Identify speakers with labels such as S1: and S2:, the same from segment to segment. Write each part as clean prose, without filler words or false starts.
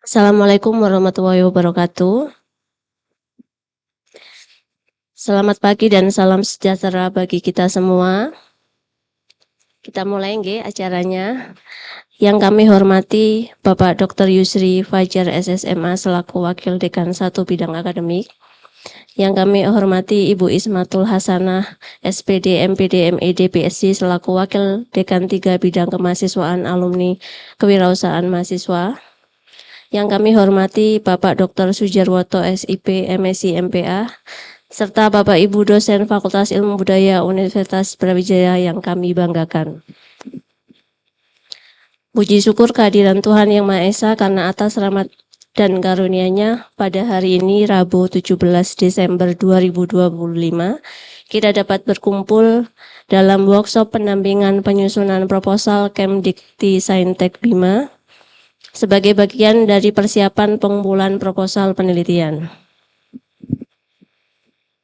S1: Assalamualaikum warahmatullahi wabarakatuh. Selamat pagi dan salam sejahtera bagi kita semua. Kita mulai nggih acaranya. Yang kami hormati Bapak Dr. Yusri Fajar SSMA selaku Wakil Dekan 1 Bidang Akademik. Yang kami hormati Ibu Ismatul Hasanah SPD MPD MED PSC selaku Wakil Dekan 3 Bidang Kemahasiswaan Alumni Kewirausahaan Mahasiswa. Yang kami hormati Bapak Dr. Sujarwoto SIP MSc MPA serta Bapak Ibu dosen Fakultas Ilmu Budaya Universitas Brawijaya yang kami banggakan. Puji syukur kehadiran Tuhan Yang Maha Esa karena atas rahmat dan karunia-Nya pada hari ini Rabu 17 Desember 2025 kita dapat berkumpul dalam workshop pendampingan penyusunan proposal Kemdikti Saintek Bima sebagai bagian dari persiapan pengumpulan proposal penelitian.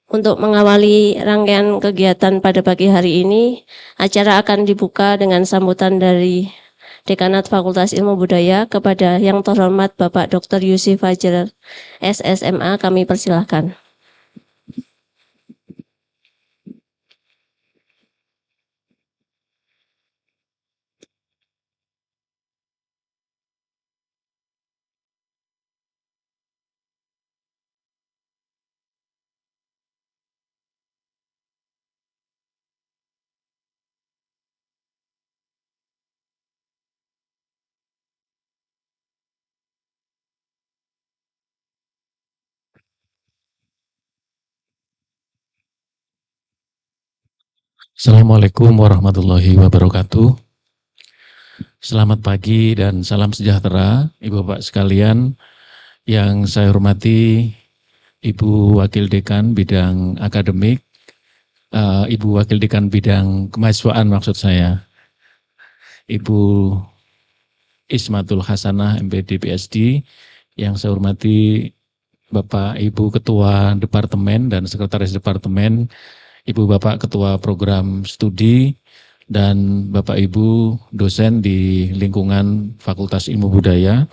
S1: Untuk mengawali rangkaian kegiatan pada pagi hari ini, acara akan dibuka dengan sambutan dari Dekanat Fakultas Ilmu Budaya kepada Yang Terhormat Bapak Dr. Yusri Fajar SSMA, kami persilahkan.
S2: Assalamualaikum warahmatullahi wabarakatuh. Selamat pagi dan salam sejahtera Ibu Bapak sekalian. Yang saya hormati Ibu Wakil Dekan Bidang Akademik, Ibu Wakil Dekan Bidang Kemahasiswaan maksud saya, Ibu Ismatul Hasanah MPD PhD. Yang saya hormati Bapak Ibu Ketua Departemen dan Sekretaris Departemen, Ibu Bapak Ketua Program Studi, dan Bapak Ibu dosen di lingkungan Fakultas Ilmu Budaya.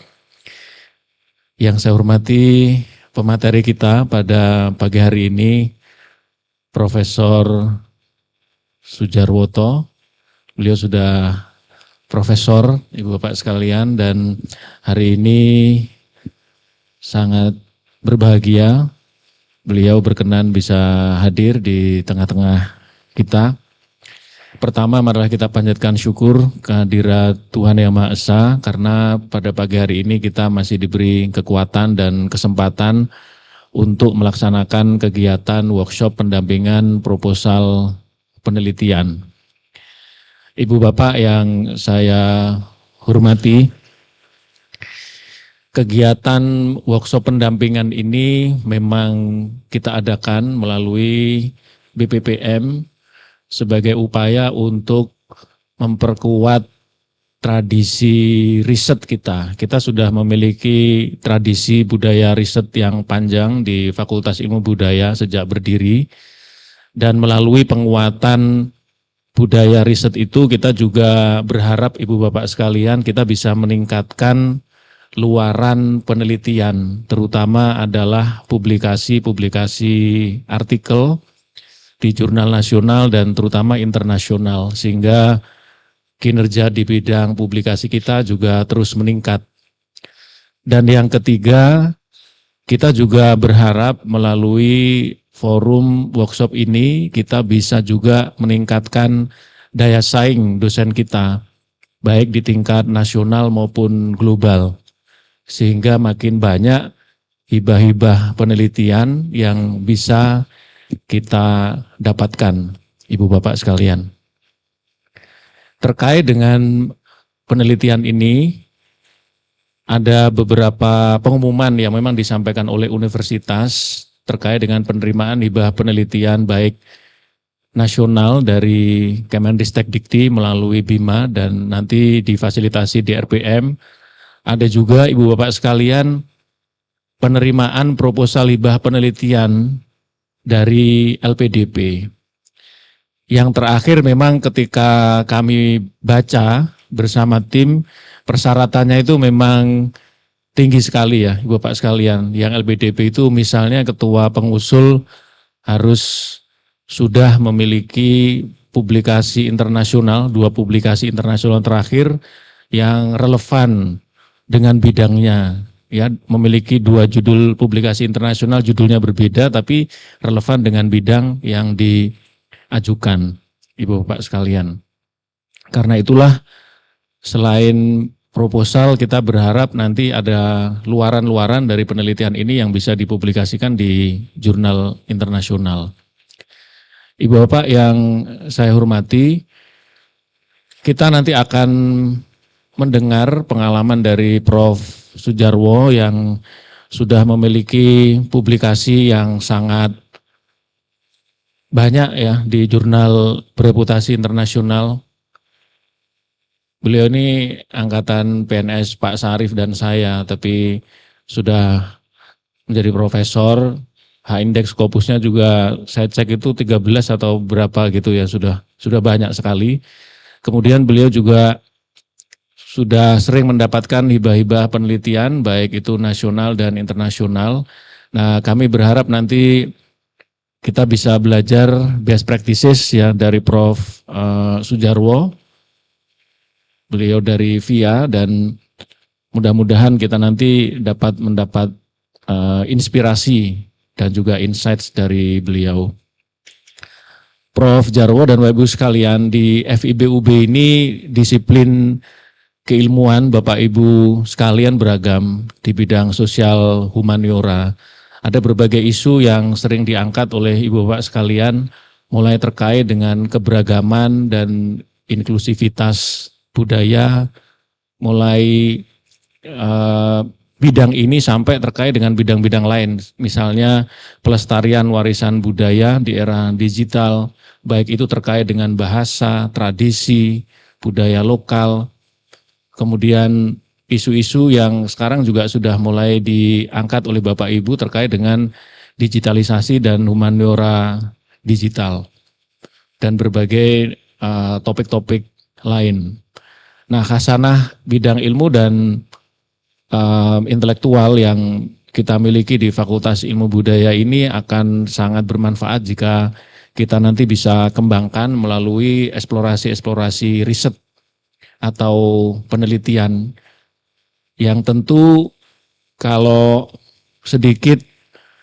S2: Yang saya hormati pemateri kita pada pagi hari ini, Profesor Sujarwoto. Beliau sudah profesor, Ibu Bapak sekalian, dan hari ini sangat berbahagia beliau berkenan bisa hadir di tengah-tengah kita. Pertama, marilah kita panjatkan syukur kehadirat Tuhan Yang Maha Esa karena pada pagi hari ini kita masih diberi kekuatan dan kesempatan untuk melaksanakan kegiatan workshop pendampingan proposal penelitian. Ibu Bapak yang saya hormati, kegiatan workshop pendampingan ini memang kita adakan melalui BPPM sebagai upaya untuk memperkuat tradisi riset kita. Kita sudah memiliki tradisi budaya riset yang panjang di Fakultas Ilmu Budaya sejak berdiri, dan melalui penguatan budaya riset itu kita juga berharap Ibu Bapak sekalian kita bisa meningkatkan luaran penelitian, terutama adalah publikasi-publikasi artikel di jurnal nasional dan terutama internasional, sehingga kinerja di bidang publikasi kita juga terus meningkat. Dan yang ketiga, kita juga berharap melalui forum workshop ini kita bisa juga meningkatkan daya saing dosen kita, baik di tingkat nasional maupun global, sehingga makin banyak hibah-hibah penelitian yang bisa kita dapatkan, Ibu Bapak sekalian. Terkait dengan penelitian ini, ada beberapa pengumuman yang memang disampaikan oleh universitas terkait dengan penerimaan hibah penelitian baik nasional dari Kemendistek Dikti melalui BIMA dan nanti difasilitasi di RPM. Ada juga Ibu Bapak sekalian penerimaan proposal hibah penelitian dari LPDP. Yang terakhir memang ketika kami baca bersama tim, persyaratannya itu memang tinggi sekali ya Ibu Bapak sekalian. Yang LPDP itu misalnya ketua pengusul harus sudah memiliki publikasi internasional, 2 publikasi internasional terakhir yang relevan dengan bidangnya. Ya, memiliki 2 judul publikasi internasional, judulnya berbeda tapi relevan dengan bidang yang diajukan, Ibu Bapak sekalian. Karena itulah selain proposal, kita berharap nanti ada luaran-luaran dari penelitian ini yang bisa dipublikasikan di jurnal internasional. Ibu Bapak yang saya hormati, kita nanti akan mendengar pengalaman dari Prof. Sudjarwo yang sudah memiliki publikasi yang sangat banyak ya di jurnal bereputasi internasional. Beliau ini angkatan PNS Pak Sarif dan saya, tapi sudah menjadi profesor. H-index Scopusnya juga saya cek itu 13 atau berapa gitu ya, sudah banyak sekali. Kemudian beliau juga sudah sering mendapatkan hibah-hibah penelitian baik itu nasional dan internasional. Nah, kami berharap nanti kita bisa belajar best practices ya dari Prof. Sudjarwo. Beliau dari VIA dan mudah-mudahan kita nanti dapat mendapat inspirasi dan juga insights dari beliau. Prof. Jarwo dan Bapak Ibu sekalian, di FIBUB ini disiplin keilmuan Bapak Ibu sekalian beragam di bidang sosial humaniora. Ada berbagai isu yang sering diangkat oleh Ibu Bapak sekalian, mulai terkait dengan keberagaman dan inklusivitas budaya, mulai bidang ini sampai terkait dengan bidang-bidang lain, misalnya pelestarian warisan budaya di era digital, baik itu terkait dengan bahasa, tradisi, budaya lokal, kemudian isu-isu yang sekarang juga sudah mulai diangkat oleh Bapak Ibu terkait dengan digitalisasi dan humaniora digital, dan berbagai topik-topik lain. Nah, khasanah bidang ilmu dan intelektual yang kita miliki di Fakultas Ilmu Budaya ini akan sangat bermanfaat jika kita nanti bisa kembangkan melalui eksplorasi-eksplorasi riset atau penelitian yang tentu kalau sedikit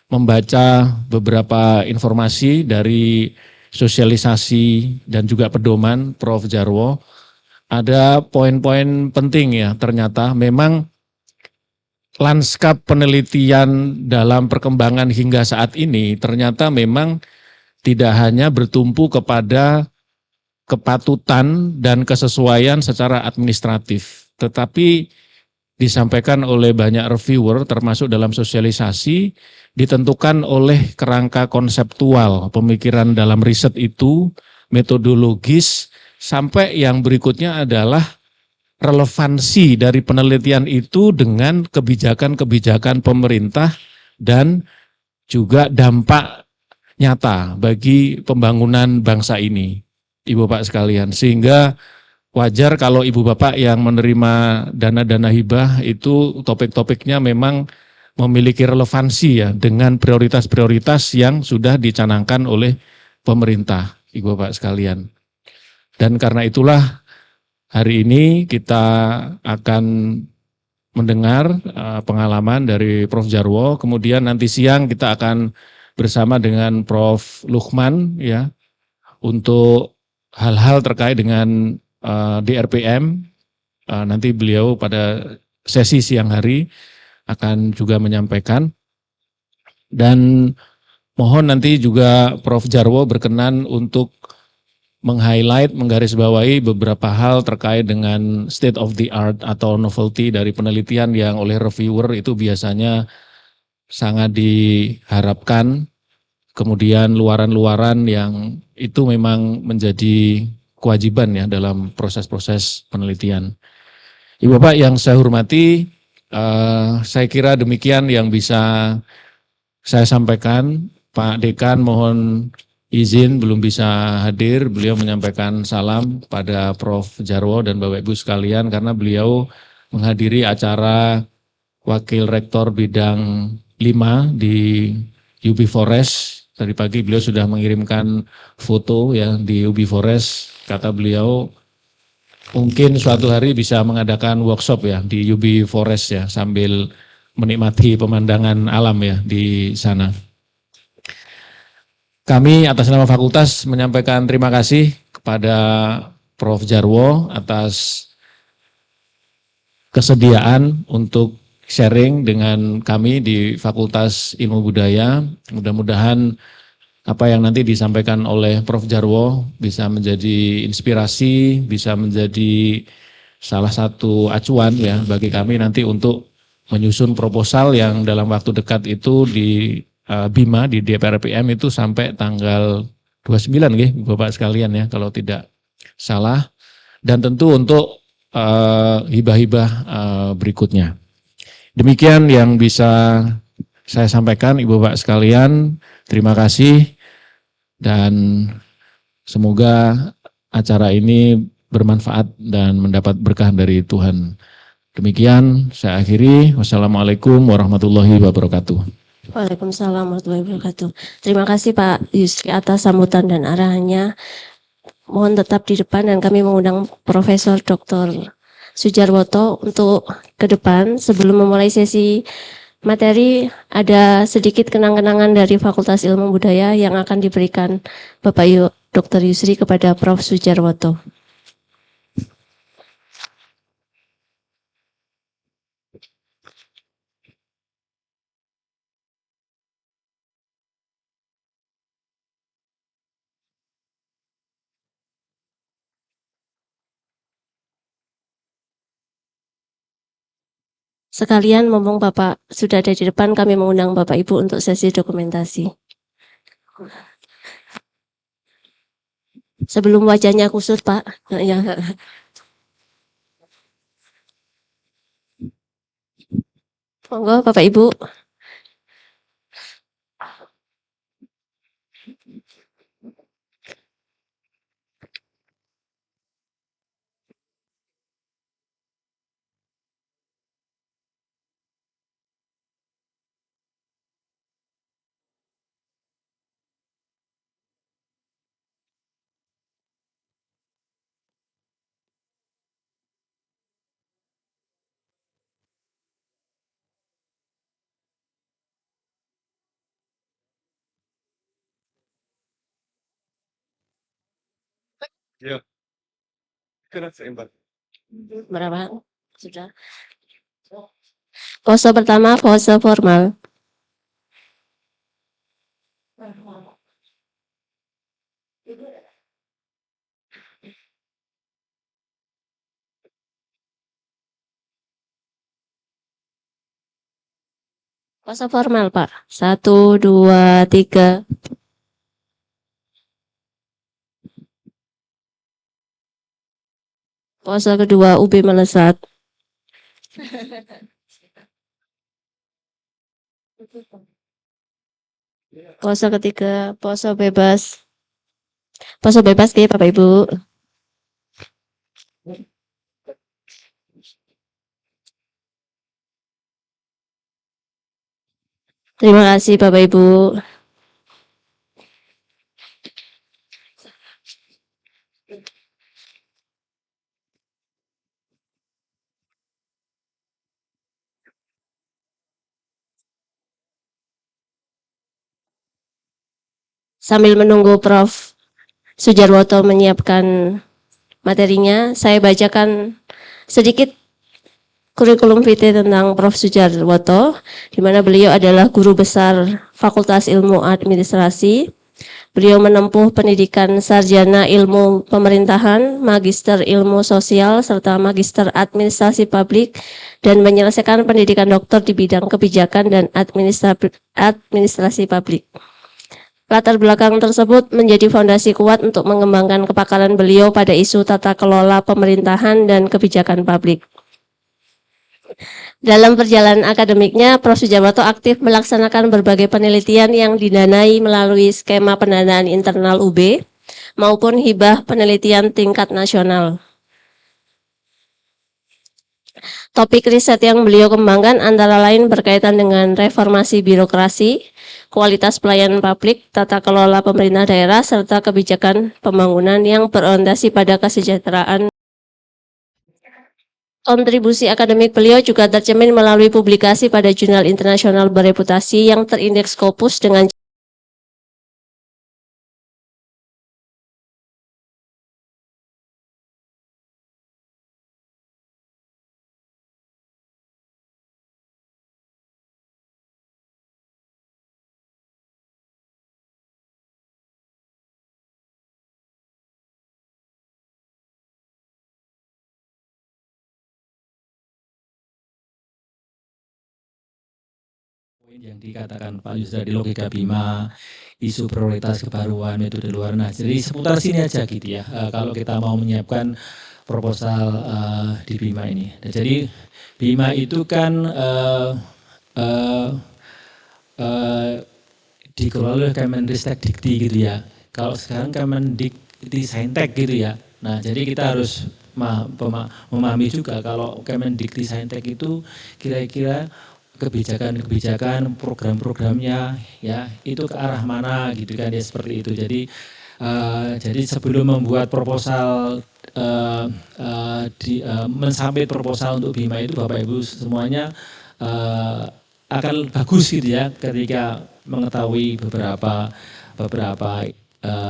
S2: membaca beberapa informasi dari sosialisasi dan juga pedoman Prof. Jarwo, ada poin-poin penting ya, ternyata memang lanskap penelitian dalam perkembangan hingga saat ini ternyata memang tidak hanya bertumpu kepada kepatutan dan kesesuaian secara administratif, tetapi disampaikan oleh banyak reviewer termasuk dalam sosialisasi ditentukan oleh kerangka konseptual pemikiran dalam riset itu, metodologis, sampai yang berikutnya adalah relevansi dari penelitian itu dengan kebijakan-kebijakan pemerintah dan juga dampak nyata bagi pembangunan bangsa ini, Ibu Bapak sekalian. Sehingga wajar kalau Ibu Bapak yang menerima dana-dana hibah itu topik-topiknya memang memiliki relevansi ya dengan prioritas-prioritas yang sudah dicanangkan oleh pemerintah, Ibu Bapak sekalian. Dan karena itulah hari ini kita akan mendengar pengalaman dari Prof. Jarwo, kemudian nanti siang kita akan bersama dengan Prof. Luqman ya untuk hal-hal terkait dengan DRPM. Nanti beliau pada sesi siang hari akan juga menyampaikan, dan mohon nanti juga Prof. Jarwo berkenan untuk meng-highlight, menggarisbawahi beberapa hal terkait dengan state of the art atau novelty dari penelitian yang oleh reviewer itu biasanya sangat diharapkan, kemudian luaran-luaran yang itu memang menjadi kewajiban ya dalam proses-proses penelitian. Ibu Bapak yang saya hormati, saya kira demikian yang bisa saya sampaikan. Pak Dekan mohon izin belum bisa hadir, beliau menyampaikan salam pada Prof. Jarwo dan Bapak Ibu sekalian karena beliau menghadiri acara Wakil Rektor Bidang 5 di UB Forest. Tadi pagi beliau sudah mengirimkan foto ya di UB Forest. Kata beliau mungkin suatu hari bisa mengadakan workshop ya di UB Forest ya sambil menikmati pemandangan alam ya di sana. Kami atas nama fakultas menyampaikan terima kasih kepada Prof. Jarwo atas kesediaan untuk sharing dengan kami di Fakultas Ilmu Budaya. Mudah-mudahan apa yang nanti disampaikan oleh Prof. Jarwo bisa menjadi inspirasi, bisa menjadi salah satu acuan ya bagi kami nanti untuk menyusun proposal yang dalam waktu dekat itu di BIMA, di DPR PM itu sampai tanggal 29 ya Bapak sekalian ya kalau tidak salah. Dan tentu untuk hibah-hibah berikutnya. Demikian yang bisa saya sampaikan Ibu Bapak sekalian. Terima kasih dan semoga acara ini bermanfaat dan mendapat berkah dari Tuhan. Demikian saya akhiri. Wassalamualaikum warahmatullahi wabarakatuh.
S1: Waalaikumsalam warahmatullahi wabarakatuh. Terima kasih Pak Yusri atas sambutan dan arahannya. Mohon tetap di depan dan kami mengundang Profesor Dr. Sujarwoto untuk ke depan. Sebelum memulai sesi materi, ada sedikit kenang-kenangan dari Fakultas Ilmu Budaya yang akan diberikan Bapak Dr. Yusri kepada Prof. Sujarwoto. Sekalian, mumpung Bapak sudah ada di depan, kami mengundang Bapak Ibu untuk sesi dokumentasi. Sebelum wajahnya kusut, Pak. Ya. Monggo, Bapak Ibu.
S3: Ya, kena seimbang.
S1: Berapa? Sudah. Pose pertama, pose formal. Pose formal, Pak. 1, 2, 3. Pose kedua, UB melesat. Pose ketiga, pose bebas. Pose bebas ya, Bapak Ibu. Terima kasih Bapak Ibu. Sambil menunggu Prof. Sujarwoto menyiapkan materinya, saya bacakan sedikit kurikulum vitae tentang Prof. Sujarwoto, di mana beliau adalah guru besar Fakultas Ilmu Administrasi. Beliau menempuh pendidikan sarjana ilmu pemerintahan, magister ilmu sosial, serta magister administrasi publik, dan menyelesaikan pendidikan doktor di bidang kebijakan dan administrasi publik. Latar belakang tersebut menjadi fondasi kuat untuk mengembangkan kepakaran beliau pada isu tata kelola pemerintahan dan kebijakan publik. Dalam perjalanan akademiknya, Prof. Sujarwoto aktif melaksanakan berbagai penelitian yang didanai melalui skema pendanaan internal UB maupun hibah penelitian tingkat nasional. Topik riset yang beliau kembangkan antara lain berkaitan dengan reformasi birokrasi, kualitas pelayanan publik, tata kelola pemerintah daerah, serta kebijakan pembangunan yang berorientasi pada kesejahteraan. Kontribusi akademik beliau juga tercermin melalui publikasi pada jurnal internasional bereputasi yang terindeks Scopus dengan
S4: poin yang dikatakan Pak Yusra di logika Bima, isu prioritas kebaruan, metode luar. Nah, jadi seputar sini aja gitu ya. Kalau kita mau menyiapkan proposal di Bima ini. Nah, jadi Bima itu kan dikelola oleh Kemendristek Dikti gitu ya. Kalau sekarang Kemendikti Saintek gitu ya. Nah, jadi kita harus memahami juga kalau Kemendikti Saintek itu kira-kira kebijakan-kebijakan, program-programnya ya itu ke arah mana gitu kan ya, seperti itu. Jadi sebelum membuat proposal mensubmit proposal untuk Bima itu Bapak Ibu semuanya akan bagus gitu ya ketika mengetahui beberapa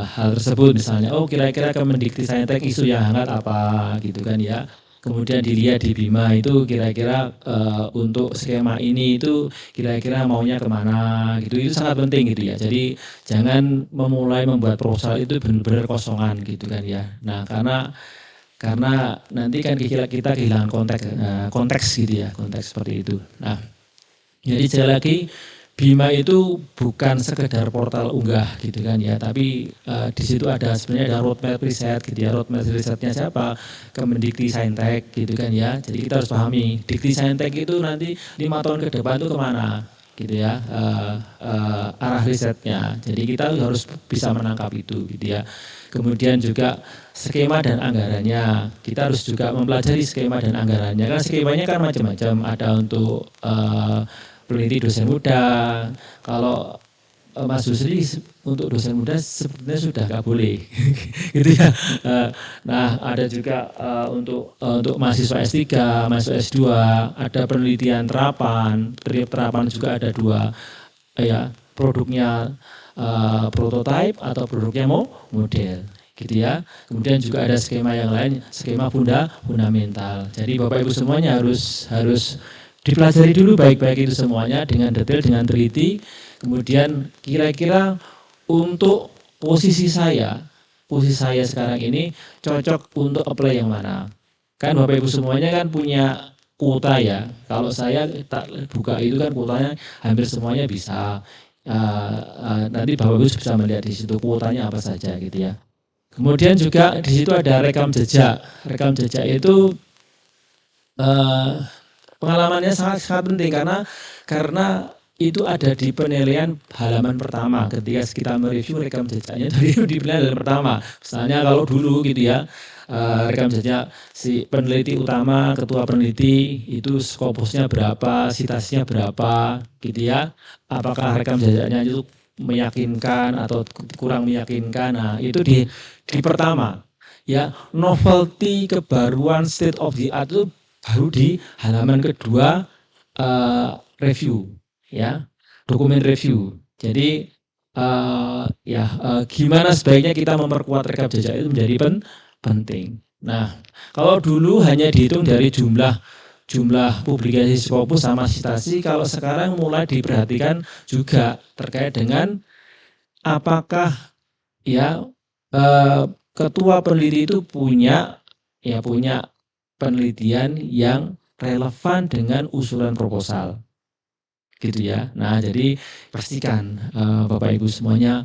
S4: hal tersebut, misalnya kira-kira Kemendikti Saintek isu yang hangat apa gitu kan ya. Kemudian dilihat di Bima itu kira-kira untuk skema ini itu kira-kira maunya kemana gitu, itu sangat penting gitu ya. Jadi jangan memulai membuat proposal itu benar-benar kosongan gitu kan ya. Nah, karena nanti kan kita kehilangan konteks gitu ya, konteks seperti itu. Nah, jadi sekali lagi Bima itu bukan sekedar portal unggah gitu kan ya, tapi di situ ada sebenarnya ada roadmap riset gitu ya. Roadmap risetnya siapa? Kemendikti Saintek gitu kan ya. Jadi kita harus pahami Dikti Saintek itu nanti 5 tahun ke depan itu kemana gitu ya, arah risetnya. Jadi kita harus bisa menangkap itu gitu ya. Kemudian juga skema dan anggarannya, kita harus juga mempelajari skema dan anggarannya. Kan skemanya kan macam-macam, ada untuk peneliti dosen muda. Kalau Mas Yusri untuk dosen muda sebenarnya sudah nggak boleh gitu ya. Nah, ada juga untuk mahasiswa S3, mahasiswa S2, ada penelitian terapan juga ada 2 ya, produknya prototype atau produknya model gitu ya. Kemudian juga ada skema yang lain, skema fundamental. Jadi Bapak Ibu semuanya harus dipelajari dulu baik-baik itu semuanya dengan detail, dengan teliti. Kemudian kira-kira untuk posisi saya sekarang ini cocok untuk apply yang mana. Kan Bapak Ibu semuanya kan punya kuota ya. Kalau saya tak buka itu kan kuotanya hampir semuanya bisa. Nanti Bapak Ibu bisa melihat di situ kuotanya apa saja gitu ya. Kemudian juga di situ ada rekam jejak. Rekam jejak itu pengalamannya sangat penting karena itu ada di penilaian halaman pertama. Ketika kita mereview rekam jejaknya itu di penilaian halaman pertama. Misalnya kalau dulu gitu ya, rekam jejak si peneliti utama, ketua peneliti itu Scopusnya berapa, citasnya berapa gitu ya. Apakah rekam jejaknya itu meyakinkan atau kurang meyakinkan. Nah, itu di pertama ya. Novelty, kebaruan, state of the art itu baru di halaman kedua review ya, dokumen review. Jadi gimana sebaiknya kita memperkuat rekam jejak itu menjadi penting. Nah, kalau dulu hanya dihitung dari jumlah publikasi Scopus sama citasi, kalau sekarang mulai diperhatikan juga terkait dengan apakah ya ketua peneliti itu punya penelitian yang relevan dengan usulan proposal gitu ya. Nah, jadi pastikan Bapak Ibu semuanya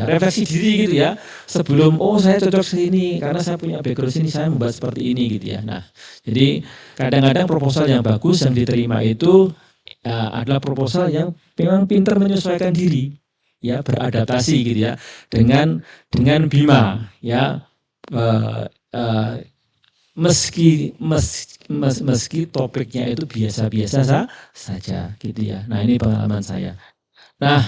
S4: refleksi diri gitu ya, sebelum saya cocok sini karena saya punya background sini, saya membuat seperti ini gitu ya. Nah, jadi kadang-kadang proposal yang bagus yang diterima itu adalah proposal yang memang pintar menyesuaikan diri ya, beradaptasi gitu ya dengan Bima ya. meski topiknya itu biasa-biasa saja gitu ya. Nah, ini pengalaman saya. Nah,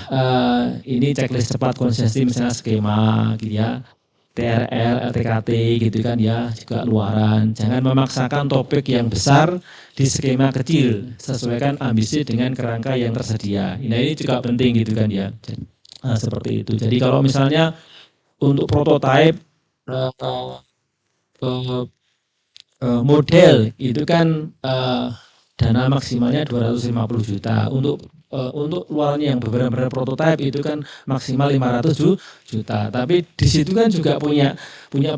S4: ini checklist cepat konsentrasi misalnya skema gitu ya. TRL, LTKT gitu kan ya, juga luaran. Jangan memaksakan topik yang besar di skema kecil, sesuaikan ambisi dengan kerangka yang tersedia. Nah, ini juga penting gitu kan ya. Seperti itu. Jadi kalau misalnya untuk prototipe model itu kan dana maksimalnya 250 juta. Untuk luarnya yang benar-benar prototipe itu kan maksimal 500 juta. Tapi di situ kan juga punya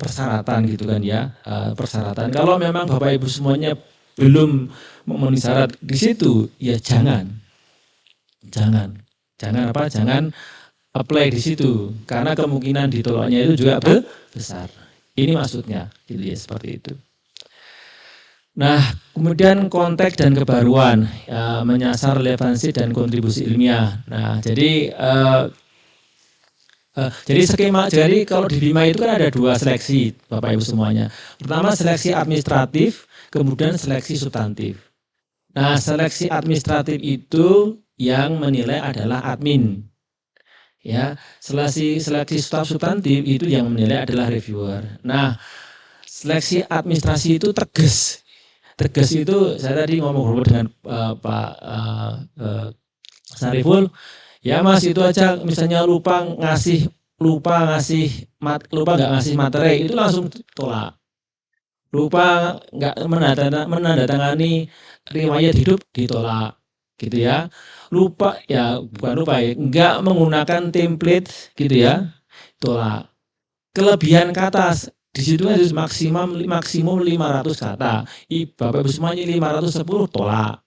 S4: persyaratan gitu kan ya. Persyaratan. Kalau memang Bapak Ibu semuanya belum memenuhi syarat di situ, ya jangan apply di situ karena kemungkinan ditolaknya itu juga besar. Ini maksudnya, gitu ya, seperti itu. Nah, kemudian konteks dan kebaruan, menyasar relevansi dan kontribusi ilmiah. Nah, jadi skema, jadi kalau di BIMA itu kan ada 2 seleksi, Bapak Ibu semuanya. Pertama seleksi administratif, kemudian seleksi substantif. Nah, seleksi administratif itu yang menilai adalah admin. Ya, seleksi substantif itu yang menilai adalah reviewer. Nah, seleksi administrasi itu tegas itu saya tadi ngomong dengan Pak Sariful, ya Mas itu aja misalnya lupa nggak ngasih materi itu langsung tolak. Lupa nggak menandatangani riwayat hidup ditolak, gitu ya. Bukan lupa ya, nggak menggunakan template gitu ya, tolak. Kelebihan kata di situ harus maksimum 500 kata. Bapak Ibu semuanya 510 tolak.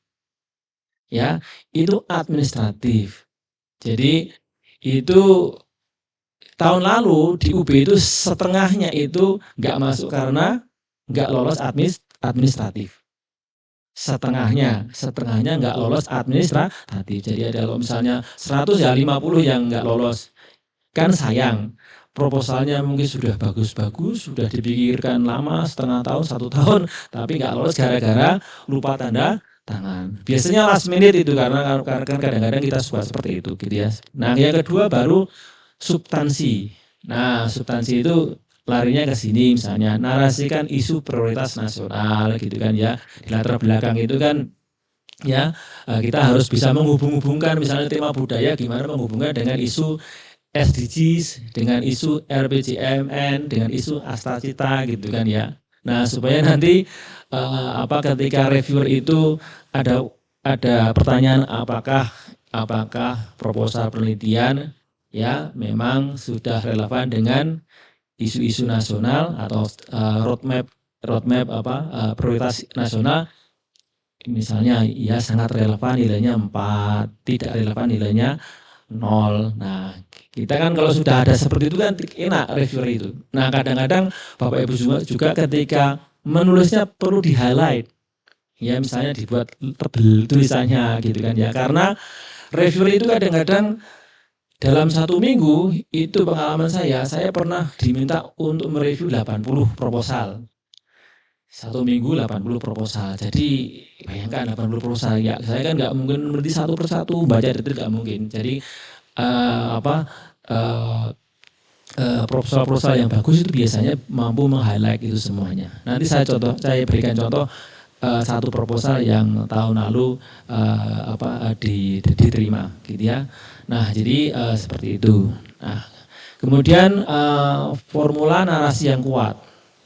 S4: Ya, itu administratif. Jadi itu tahun lalu di UB itu setengahnya itu nggak masuk karena nggak lolos administratif. Setengahnya nggak lolos administratif. Jadi ada kalau misalnya 100 ya 50 yang nggak lolos. Kan sayang. Proposalnya mungkin sudah bagus-bagus, sudah dipikirkan lama, setengah tahun, 1 tahun, tapi nggak lolos gara-gara lupa tanda tangan. Biasanya last minute itu karena kadang-kadang kita suka seperti itu gitu ya. Nah, yang kedua baru substansi. Nah, substansi itu larinya ke sini misalnya narasikan isu prioritas nasional gitu kan ya. Di latar belakang itu kan ya kita harus bisa menghubung-hubungkan misalnya tema budaya gimana menghubungkan dengan isu SDGs, dengan isu RPJMN, dengan isu Astacita gitu kan ya. Nah, supaya nanti ketika reviewer itu ada pertanyaan apakah proposal penelitian ya memang sudah relevan dengan isu-isu nasional atau roadmap prioritas nasional, misalnya ya sangat relevan nilainya 4, tidak relevan nilainya 0. Nah, kita kan kalau sudah ada seperti itu kan enak reviewer itu. Nah, kadang-kadang Bapak Ibu juga ketika menulisnya perlu di-highlight. Ya, misalnya dibuat tebel tulisannya gitu kan ya. Karena reviewer itu kadang-kadang dalam 1 minggu itu pengalaman saya pernah diminta untuk mereview 80 proposal. 1 minggu 80 proposal. Jadi bayangkan 80 proposal ya. Saya kan nggak mungkin meneliti satu persatu, baca detail nggak mungkin. Jadi proposal yang bagus itu biasanya mampu meng-highlight itu semuanya. Nanti saya berikan contoh satu proposal yang tahun lalu diterima, gitu ya. Nah, jadi seperti itu. Nah, kemudian formula narasi yang kuat,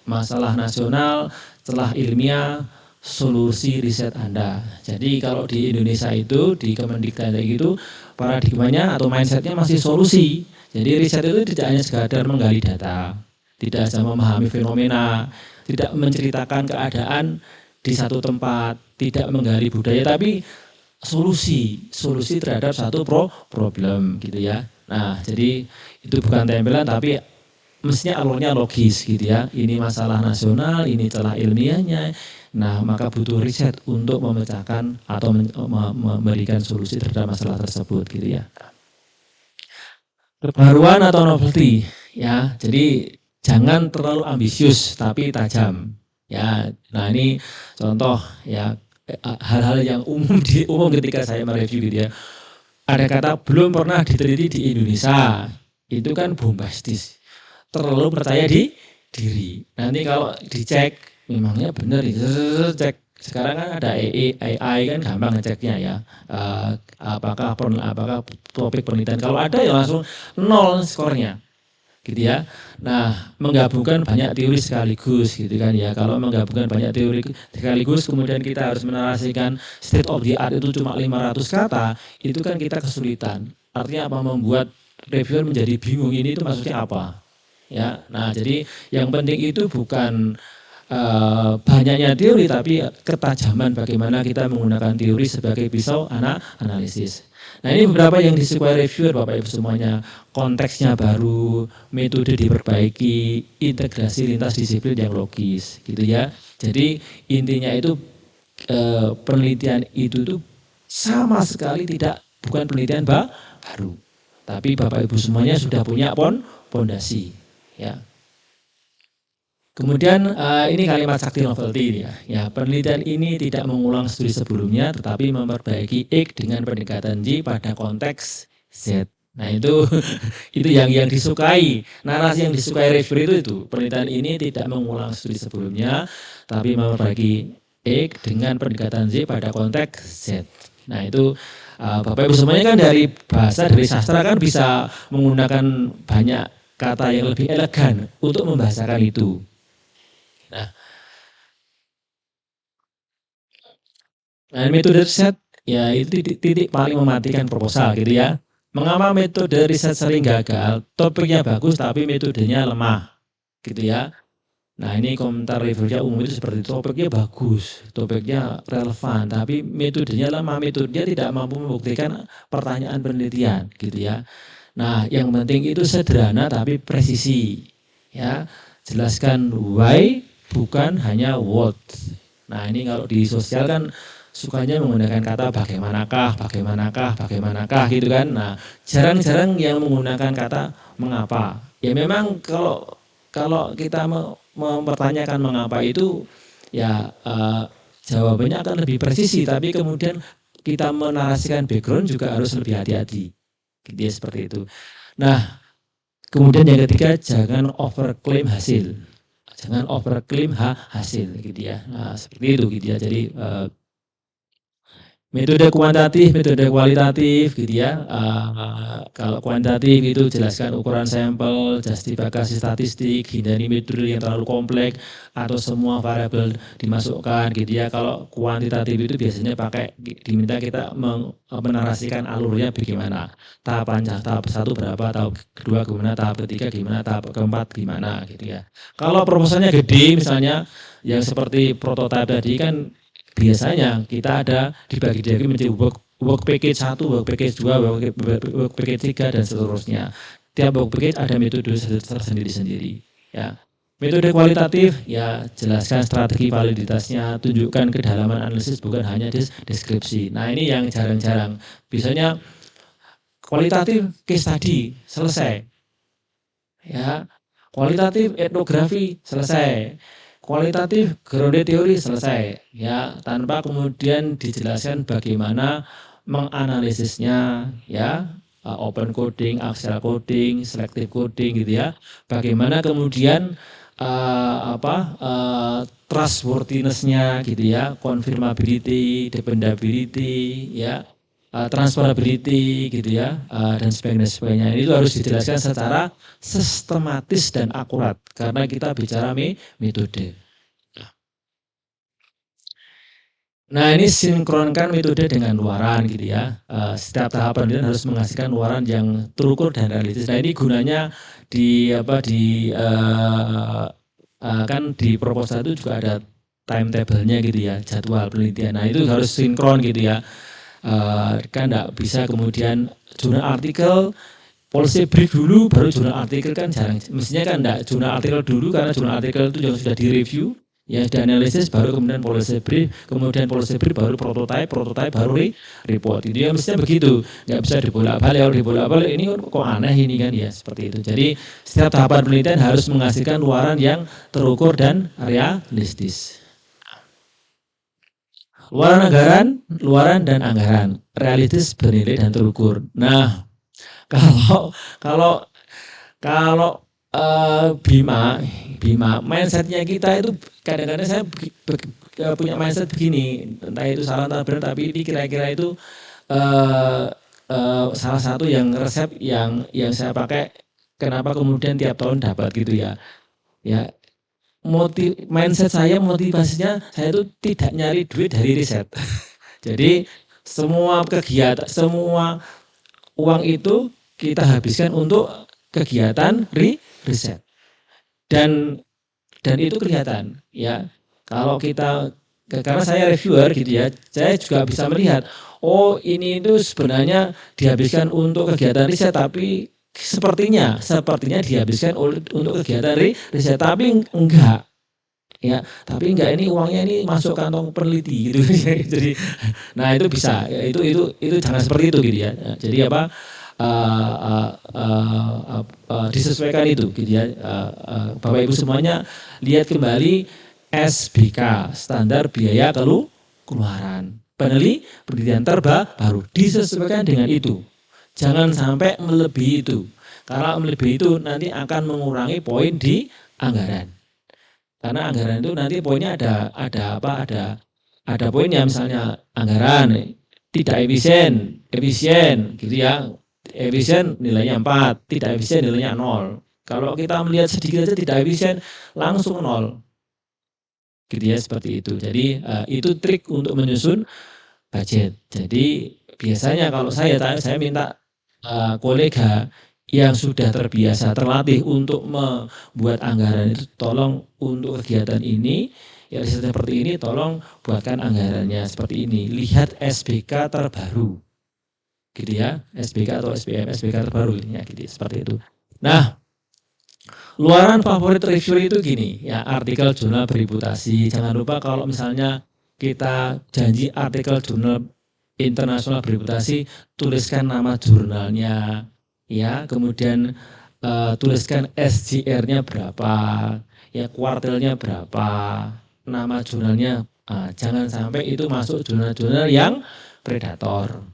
S4: masalah nasional, celah ilmiah, solusi riset Anda. Jadi kalau di Indonesia itu di Kemendikbud itu paradigmanya atau mindsetnya masih solusi. Jadi riset itu tidak hanya sekadar menggali data, tidak hanya memahami fenomena, tidak menceritakan keadaan di satu tempat, tidak menggali budaya, tapi solusi terhadap satu problem gitu ya. Nah, jadi itu bukan tempelan tapi mestinya alurnya logis gitu ya. Ini masalah nasional, ini celah ilmiahnya. Nah, maka butuh riset untuk memecahkan atau memberikan solusi terhadap masalah tersebut gitu ya. Kebaruan atau novelty ya. Jadi jangan terlalu ambisius tapi tajam. Ya, nah ini contoh ya hal-hal yang umum ketika saya mereview gitu ya. Ada kata belum pernah diteliti di Indonesia, itu kan bombastis, terlalu percaya diri. Nanti kalau dicek, memangnya benar itu cek. Sekarang kan ada AI kan gampang ngeceknya ya. Apakah topik penelitian kalau ada ya langsung 0 skornya gitu ya. Nah, menggabungkan banyak teori sekaligus gitu kan ya. Kalau menggabungkan banyak teori sekaligus kemudian kita harus menarasikan state of the art itu cuma 500 kata, itu kan kita kesulitan. Artinya apa? Membuat reviewer menjadi bingung ini itu maksudnya apa. Ya. Nah, jadi yang penting itu bukan banyaknya teori tapi ketajaman bagaimana kita menggunakan teori sebagai pisau analisis. Nah, ini beberapa yang disukai reviewer Bapak Ibu semuanya. Konteksnya baru, metode diperbaiki, integrasi lintas disiplin yang logis gitu ya. Jadi intinya itu penelitian itu tuh sama sekali bukan penelitian baru. Tapi Bapak Ibu semuanya sudah punya pondasi ya. Kemudian ini kalimat sakti novelty ini ya. Ya, penelitian ini tidak mengulang studi sebelumnya tetapi memperbaiki X dengan pendekatan Y pada konteks Z. Nah, itu itu yang disukai. Narasi yang disukai reviewer itu penelitian ini tidak mengulang studi sebelumnya tapi memperbaiki X dengan pendekatan Y pada konteks Z. Nah, itu Bapak Ibu semuanya kan dari bahasa dari sastra kan bisa menggunakan banyak kata yang lebih elegan untuk membahasakan itu. Nah, metode riset ya itu titik paling mematikan proposal gitu ya. Mengapa metode riset sering gagal? Topiknya bagus tapi metodenya lemah gitu ya. Nah, ini komentar reviewernya umum itu seperti itu. Topiknya bagus, topiknya relevan, tapi metodenya lemah, metodenya tidak mampu membuktikan pertanyaan penelitian gitu ya. Nah, yang penting itu sederhana tapi presisi ya. Jelaskan why bukan hanya what. Nah, ini kalau di sosial kan sukanya menggunakan kata bagaimanakah gitu kan. Nah, jarang-jarang yang menggunakan kata mengapa. Ya memang kalau kita mempertanyakan mengapa itu ya jawabannya akan lebih presisi, tapi kemudian kita menarasikan background juga harus lebih hati-hati. Gitu ya, seperti itu. Nah, kemudian yang ketiga jangan overklaim hasil. Jangan overklaim hasil gitu ya. Nah, seperti itu gitu ya. Jadi metode kuantitatif, metode kualitatif gitu ya. Kalau kuantitatif itu jelaskan ukuran sampel, justifikasi statistik, hindari metode yang terlalu kompleks atau semua variabel dimasukkan gitu ya. Kalau kuantitatif itu biasanya diminta kita menarasikan alurnya bagaimana. Tahap 1 berapa, tahap kedua gimana, tahap ketiga gimana, tahap keempat gimana gitu ya. Kalau proposalnya gede misalnya yang seperti prototipe tadi kan biasanya kita ada dibagi menjadi work package 1, work package 2, work package 3 dan seterusnya. Tiap work package ada metode tersendiri-sendiri ya. Metode kualitatif ya jelaskan strategi validitasnya, tunjukkan kedalaman analisis bukan hanya deskripsi. Nah, ini yang jarang-jarang. Biasanya kualitatif case study selesai. Ya. Kualitatif etnografi selesai. Kualitatif grounded teori selesai ya, tanpa kemudian dijelaskan bagaimana menganalisisnya ya, open coding, axial coding, selective coding gitu ya. Bagaimana kemudian trustworthiness-nya gitu ya, confirmability, dependability ya, transferability gitu ya, dan sebagainya. Itu harus dijelaskan secara sistematis dan akurat karena kita bicara metode. Nah, ini sinkronkan metode dengan luaran gitu ya. Setiap tahap penelitian harus menghasilkan luaran yang terukur dan realistis. Nah, ini gunanya kan di proposal itu juga ada timetable-nya gitu ya, jadwal penelitian. Nah, itu harus sinkron gitu ya. Kan enggak bisa kemudian jurnal artikel policy brief dulu baru jurnal artikel kan jarang. Mestinya kan enggak jurnal artikel dulu karena jurnal artikel itu yang sudah direview Ya dianalisis baru kemudian policy brief, kemudian policy brief baru prototype baru report. Itu ya mestinya begitu. Nggak bisa dibolak-balik ini kok aneh ini kan ya seperti itu. Jadi setiap tahapan penelitian harus menghasilkan luaran yang terukur dan realistis. Luaran dan anggaran, realistis, bernilai dan terukur. Nah, kalau Bima mindsetnya kita itu kadang-kadang saya punya mindset begini, entah itu salah entah benar, tapi ini kira-kira itu salah satu yang resep yang saya pakai, kenapa kemudian tiap tahun dapat gitu ya. Mindset saya, motivasinya saya itu tidak nyari duit dari riset. Jadi semua kegiatan, semua uang itu kita habiskan untuk kegiatan riset. Dan itu kelihatan ya. Kalau kita, karena saya reviewer gitu ya, saya juga bisa melihat, oh ini itu sebenarnya dihabiskan untuk kegiatan riset, tapi sepertinya dihabiskan untuk kegiatan riset, tapi enggak. Ya, tapi enggak, ini uangnya ini masuk kantong peneliti gitu. Jadi, nah itu bisa, ya, itu jangan seperti itu gitu ya. Jadi apa? Disesuaikan itu gitu ya. Bapak Ibu semuanya lihat kembali SBK, standar biaya keluaran penelitian terbaru, disesuaikan dengan itu. Jangan sampai melebihi itu. Kalau melebihi itu nanti akan mengurangi poin di anggaran. Karena anggaran itu nanti poinnya ada poinnya, misalnya anggaran tidak efisien gitu ya. Efisien nilainya 4, tidak efisien nilainya 0. Kalau kita melihat sedikit saja tidak efisien, langsung 0. Gitu ya, seperti itu. Jadi itu trik untuk menyusun budget. Jadi biasanya kalau saya minta kolega yang sudah terbiasa, terlatih untuk membuat anggaran itu, tolong untuk kegiatan ini, ya seperti ini, tolong buatkan anggarannya seperti ini. Lihat SBK terbaru. Gitu ya, SBK atau SPM, SBK terbaru ya, gitu, seperti itu. Nah, luaran favorit review itu gini ya, artikel jurnal bereputasi. Jangan lupa kalau misalnya kita janji artikel jurnal internasional bereputasi, tuliskan nama jurnalnya ya, kemudian tuliskan SJR-nya berapa, ya kuartilnya berapa, nama jurnalnya. Jangan sampai itu masuk jurnal-jurnal yang predator.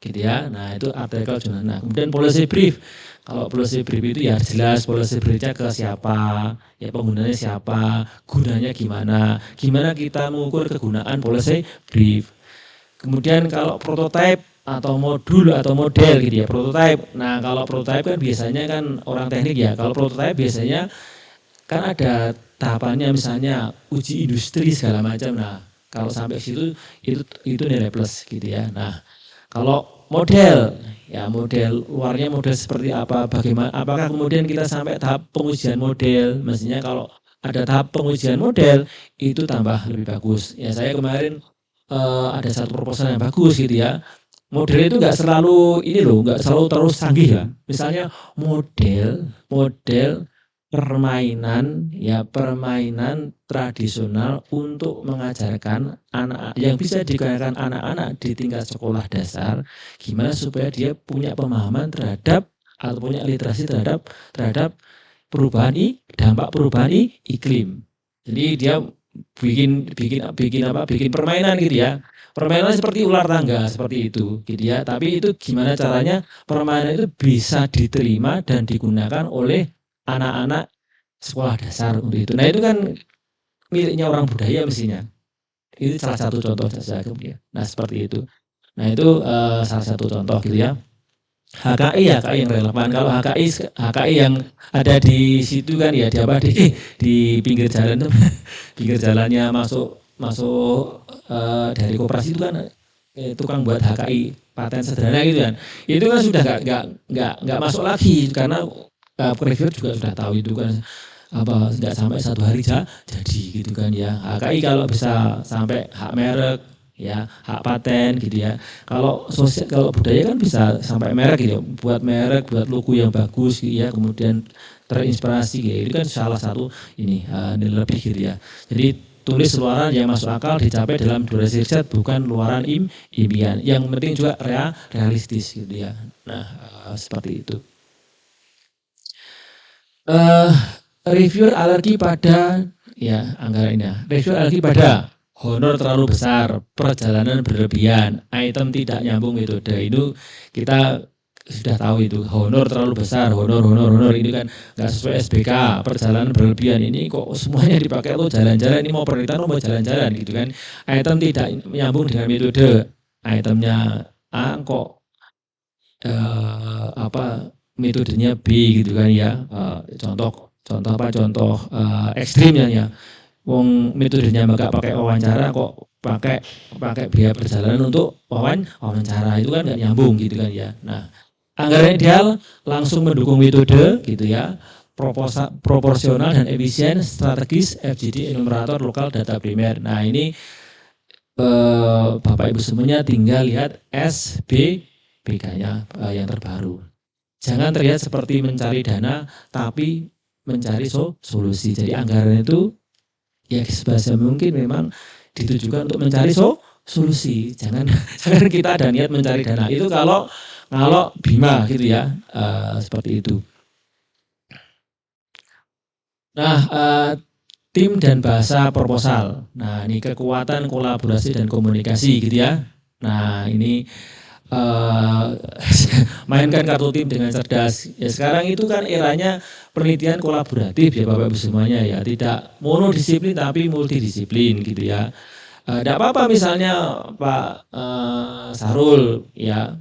S4: Gitu ya. Nah, itu artikel jurnal. Nah, kemudian policy brief. Kalau policy brief itu ya jelas policy briefnya ke siapa, ya penggunanya siapa, gunanya gimana kita mengukur kegunaan policy brief. Kemudian kalau prototype atau modul atau model gitu ya, prototype. Nah, kalau prototype kan biasanya kan orang teknik ya. Kalau prototype biasanya kan ada tahapannya, misalnya uji industri segala macam. Nah, kalau sampai situ itu nilai plus gitu ya. Nah, kalau model, ya model luarnya model seperti apa, bagaimana, apakah kemudian kita sampai tahap pengujian model. Mestinya kalau ada tahap pengujian model itu tambah lebih bagus. Ya saya kemarin ada satu proposal yang bagus gitu ya. Model itu nggak selalu ini loh, nggak selalu terus canggih ya. Misalnya model permainan tradisional untuk mengajarkan anak yang bisa digunakan anak-anak di tingkat sekolah dasar, gimana supaya dia punya pemahaman terhadap atau punya literasi terhadap dampak perubahan iklim. Jadi dia bikin permainan gitu ya. Permainan seperti ular tangga seperti itu gitu ya. Tapi itu gimana caranya permainan itu bisa diterima dan digunakan oleh anak-anak sekolah dasar untuk itu. Nah, itu kan miliknya orang budaya mestinya. Itu salah satu contoh saja ya. Nah, seperti itu. Nah, itu salah satu contoh gitu ya. HKI yang relevan. Kalau HKI yang ada di situ kan ya, di pinggir jalan tuh, pinggir jalannya masuk dari koperasi itu kan tukang buat HKI paten sederhana gitu kan. Itu kan sudah nggak masuk lagi karena reviewer juga sudah tahu itu kan nggak sampai 1 hari jadi gitu kan ya. HKI kalau bisa sampai hak merek ya, hak paten gitu ya. Kalau sosial, kalau budaya kan bisa sampai merek gitu, buat merek, buat logo yang bagus gitu ya, kemudian terinspirasi gitu. Itu kan salah satu ini nilai lebih gitu ya. Jadi tulis luaran yang masuk akal dicapai dalam durasi riset, bukan luaran impian. Yang penting juga realistis gitu ya. Nah, seperti itu. Reviewer alergi pada ya anggarannya. Reviewer alergi pada honor terlalu besar, perjalanan berlebihan, item tidak nyambung metode. Itu kita sudah tahu itu honor terlalu besar, honor ini kan nggak sesuai SBK, perjalanan berlebihan ini kok semuanya dipakai lo jalan-jalan, ini mau penelitian lo mau jalan-jalan gitu kan. Item tidak nyambung dengan metode, itemnya A kok metodenya B gitu kan ya. Contoh ekstrimnya ya. Wong metodenya nggak pakai wawancara kok pakai biaya perjalanan untuk wawancara, itu kan nggak nyambung gitu kan ya. Nah, anggaran ideal langsung mendukung metode gitu ya, proporsional dan efisien, strategis, FGD, enumerator, lokal, data primer. Nah ini Bapak Ibu semuanya tinggal lihat SBBK-nya yang terbaru. Jangan terlihat seperti mencari dana, tapi mencari solusi. Jadi anggaran itu ya sebisa mungkin memang ditujukan untuk mencari solusi. Jangan kita ada niat mencari dana. Itu kalau Bima gitu ya, seperti itu. Nah, tim dan bahasa proposal. Nah, ini kekuatan kolaborasi dan komunikasi gitu ya. Nah, ini mainkan kartu tim dengan cerdas. Ya sekarang itu kan eranya penelitian kolaboratif ya Bapak Ibu semuanya ya, tidak monodisiplin tapi multidisiplin gitu ya. Tidak apa-apa misalnya Pak Sarul ya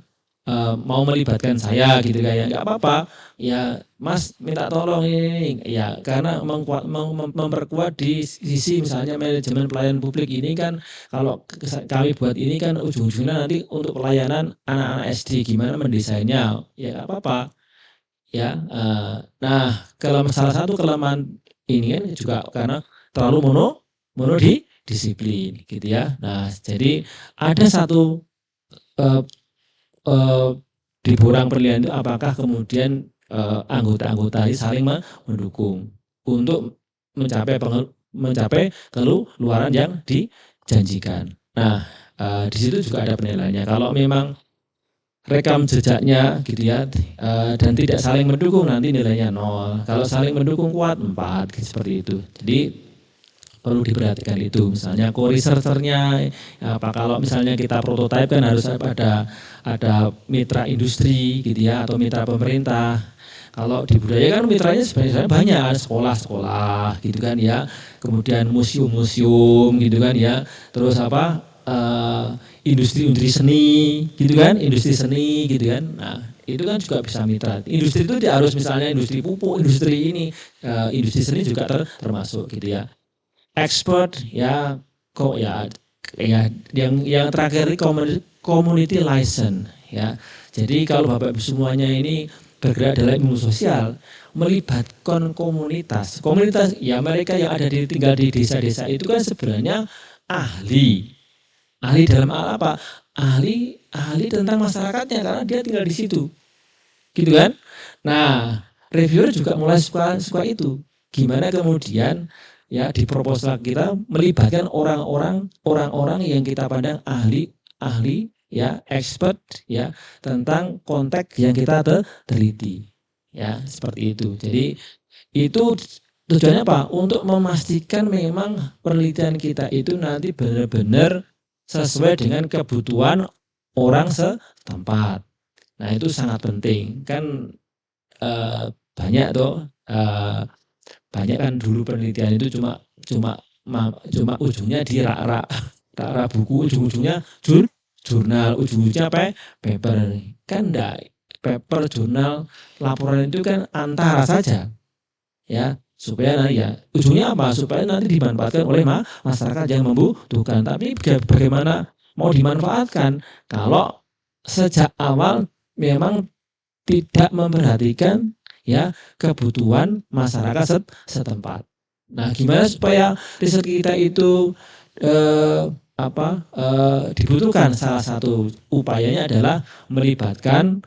S4: mau melibatkan saya gitu kayak nggak apa-apa ya Mas minta tolong ini ya, karena memperkuat di sisi misalnya manajemen pelayanan publik ini kan, kalau kami buat ini kan ujung-ujungnya nanti untuk pelayanan anak-anak SD gimana mendesainnya ya nggak apa-apa ya. Nah kalau salah satu kelemahan ini kan juga karena terlalu monodisiplin gitu ya. Nah jadi ada satu di borang penilaian itu apakah kemudian anggota-anggota ini saling mendukung untuk mencapai keluaran yang dijanjikan. Nah, di situ juga ada penilaiannya. Kalau memang rekam jejaknya gitu ya dan tidak saling mendukung, nanti nilainya 0. Kalau saling mendukung kuat 4 gitu, seperti itu. Jadi perlu diperhatikan itu. Misalnya co-researchernya apa, kalau misalnya kita prototipe kan harus ada mitra industri gitu ya, atau mitra pemerintah. Kalau di budaya kan mitranya sebenarnya banyak, sekolah-sekolah gitu kan ya, kemudian museum-museum gitu kan ya, terus industri seni gitu kan, industri seni gitu kan. Nah itu kan juga bisa mitra. Industri itu tidak harus misalnya industri pupuk, industri ini, industri seni juga termasuk gitu ya. Expert ya kok ya yang terakhir ini community license ya. Jadi kalau Bapak Ibu semuanya ini bergerak dalam ilmu sosial, melibatkan komunitas ya, mereka yang tinggal di desa-desa itu kan sebenarnya ahli dalam apa? Ahli tentang masyarakatnya, karena dia tinggal di situ. Gitu kan? Nah, reviewer juga mulai suka itu. Gimana kemudian ya di proposal kita melibatkan orang-orang yang kita pandang ahli ya, expert ya tentang konteks yang kita teliti. Ya, seperti itu. Jadi itu tujuannya apa? Untuk memastikan memang penelitian kita itu nanti benar-benar sesuai dengan kebutuhan orang setempat. Nah, itu sangat penting. Kan banyak kan dulu penelitian itu cuma ujungnya di rak buku, ujung-ujungnya jurnal, ujung-ujungnya paper. Kan enggak, paper, jurnal, laporan itu kan antara saja. Ya, supaya nanti ya ujungnya apa? Supaya nanti dimanfaatkan oleh masyarakat yang membutuhkan. Tapi bagaimana mau dimanfaatkan kalau sejak awal memang tidak memperhatikan ya kebutuhan masyarakat setempat. Nah, gimana supaya riset kita itu dibutuhkan salah satu upayanya adalah melibatkan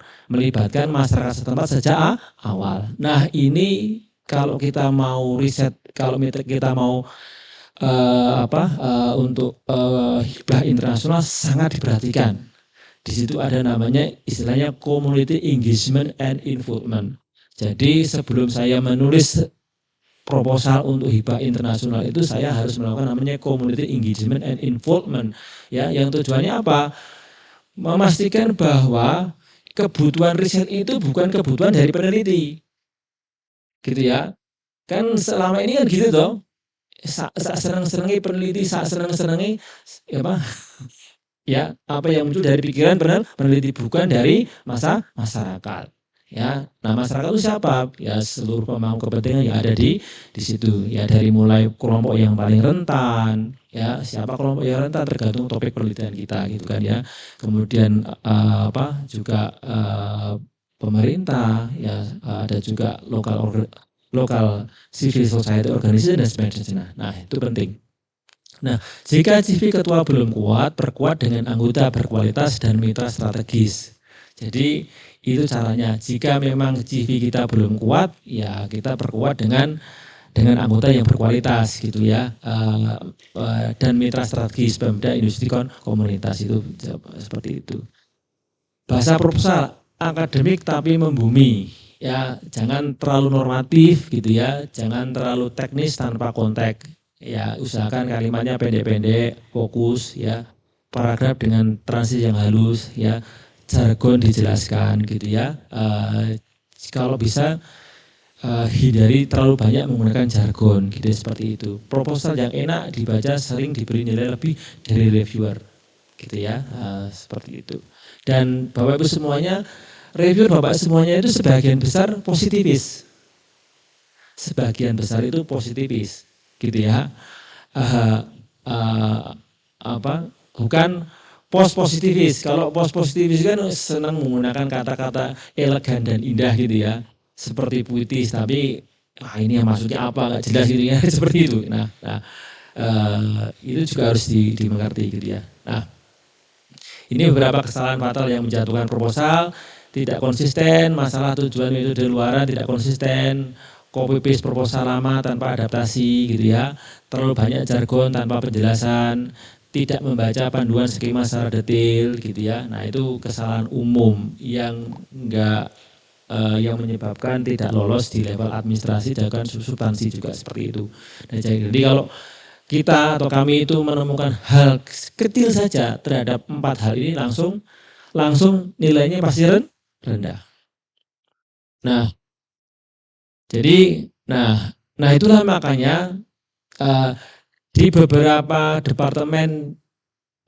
S4: masyarakat setempat sejak awal. Nah, ini kalau kita mau riset, kalau kita mau untuk hibah internasional sangat diperhatikan. Di situ ada namanya istilahnya community engagement and involvement. Jadi sebelum saya menulis proposal untuk hibah internasional itu saya harus melakukan namanya community engagement and involvement, ya, yang tujuannya apa? Memastikan bahwa kebutuhan riset itu bukan kebutuhan dari peneliti, gitu ya. Kan selama ini kan gitu toh, senang-senangi peneliti, senang-senangi apa yang muncul dari pikiran peneliti, bukan dari masyarakat. Ya, nah masyarakat itu siapa? Ya seluruh pemangku kepentingan yang ada di situ. Ya dari mulai kelompok yang paling rentan, ya siapa kelompok yang rentan tergantung topik penelitian kita, gitu kan ya. Kemudian juga pemerintah, ya ada juga lokal civil society organization dan sebagainya. Nah itu penting. Nah, jika CV ketua belum kuat, perkuat dengan anggota berkualitas dan mitra strategis. Jadi itu caranya. Jika memang CV kita belum kuat, ya kita perkuat dengan anggota yang berkualitas, gitu ya, dan mitra strategis pemda, industri, komunitas, itu seperti itu. Bahasa proposal akademik tapi membumi, ya jangan terlalu normatif, gitu ya, jangan terlalu teknis tanpa konteks. Ya usahakan kalimatnya pendek-pendek, fokus, ya, paragraf dengan transisi yang halus, ya, jargon dijelaskan, gitu ya. Kalau bisa hindari terlalu banyak menggunakan jargon, gitu, seperti itu. Proposal yang enak dibaca sering diberi nilai lebih dari reviewer, gitu ya, seperti itu. Dan Bapak Ibu semuanya, reviewer Bapak semuanya itu sebagian besar positivis, gitu ya. Bukan post positivis. Kalau post positivis kan senang menggunakan kata-kata elegan dan indah, gitu ya, seperti puitis, tapi ini yang maksudnya apa nggak jelas, gitu ya. Seperti itu. Nah itu juga harus dimengerti, gitu ya. Nah ini beberapa kesalahan fatal yang menjatuhkan proposal: tidak konsisten, masalah tujuan metode luaran tidak konsisten, copy paste proposal lama tanpa adaptasi, gitu ya, terlalu banyak jargon tanpa penjelasan, tidak membaca panduan skema secara detail, gitu ya. Nah itu kesalahan umum yang yang menyebabkan tidak lolos di level administrasi dan substansi juga seperti itu. Dan jadi kalau kita atau kami itu menemukan hal kecil saja terhadap 4 hal ini, langsung nilainya pasti rendah. Nah jadi, nah itulah makanya di beberapa departemen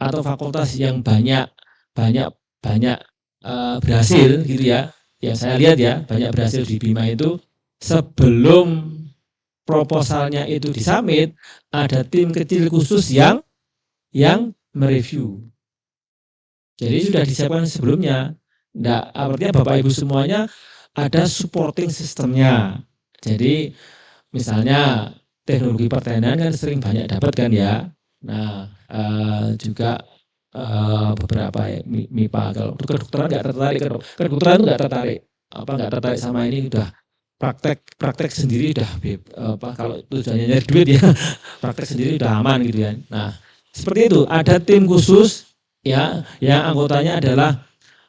S4: atau fakultas yang banyak berhasil, gitu ya, yang saya lihat ya, banyak berhasil di BIMA itu, sebelum proposalnya itu disubmit, ada tim kecil khusus yang mereview. Jadi sudah disiapkan sebelumnya. Nah, artinya Bapak Ibu semuanya ada supporting sistemnya. Jadi misalnya teknologi pertanian kan sering banyak dapat kan ya. Nah juga beberapa ya, MIPA. Kalau kedokteran nggak tertarik, kedokteran nggak tertarik sama ini, udah praktek sendiri udah kalau tujuannya nyari duit ya, praktek sendiri udah aman, gitu ya. Nah seperti itu, ada tim khusus, ya, yang anggotanya adalah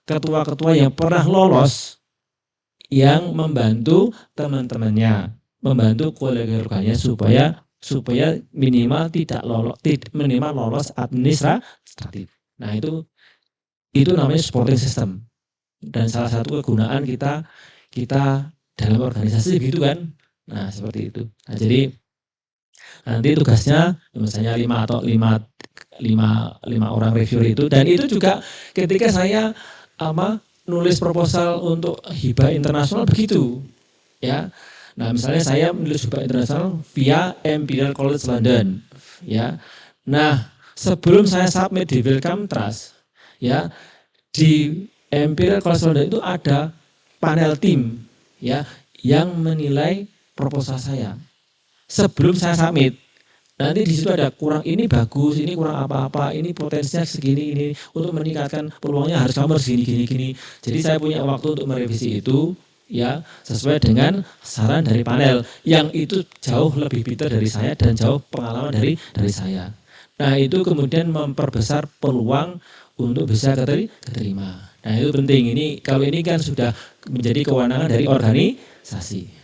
S4: ketua-ketua yang pernah lolos, yang membantu teman-temannya, membantu kolega-koleganya supaya minimal lolos administratif. Nah itu namanya supporting system, dan salah satu kegunaan kita dalam organisasi, gitu kan. Nah seperti itu. Nah jadi nanti tugasnya misalnya 5 orang reviewer itu, dan itu juga ketika saya nulis proposal untuk hibah internasional begitu, ya. Nah misalnya saya menulis hibah internasional via Imperial College London, ya. Nah sebelum saya submit di Wellcome Trust, ya, di Imperial College London itu ada panel tim, ya, yang menilai proposal saya sebelum saya submit. Nanti di situ ada kurang ini bagus, ini kurang apa-apa, ini potensinya segini, ini untuk meningkatkan peluangnya harus kamu gini. Jadi saya punya waktu untuk merevisi itu ya sesuai dengan saran dari panel yang itu jauh lebih pintar dari saya dan jauh pengalaman dari saya. Nah itu kemudian memperbesar peluang untuk bisa keterima. Nah itu penting. Ini kalau ini kan sudah menjadi kewenangan dari organisasi.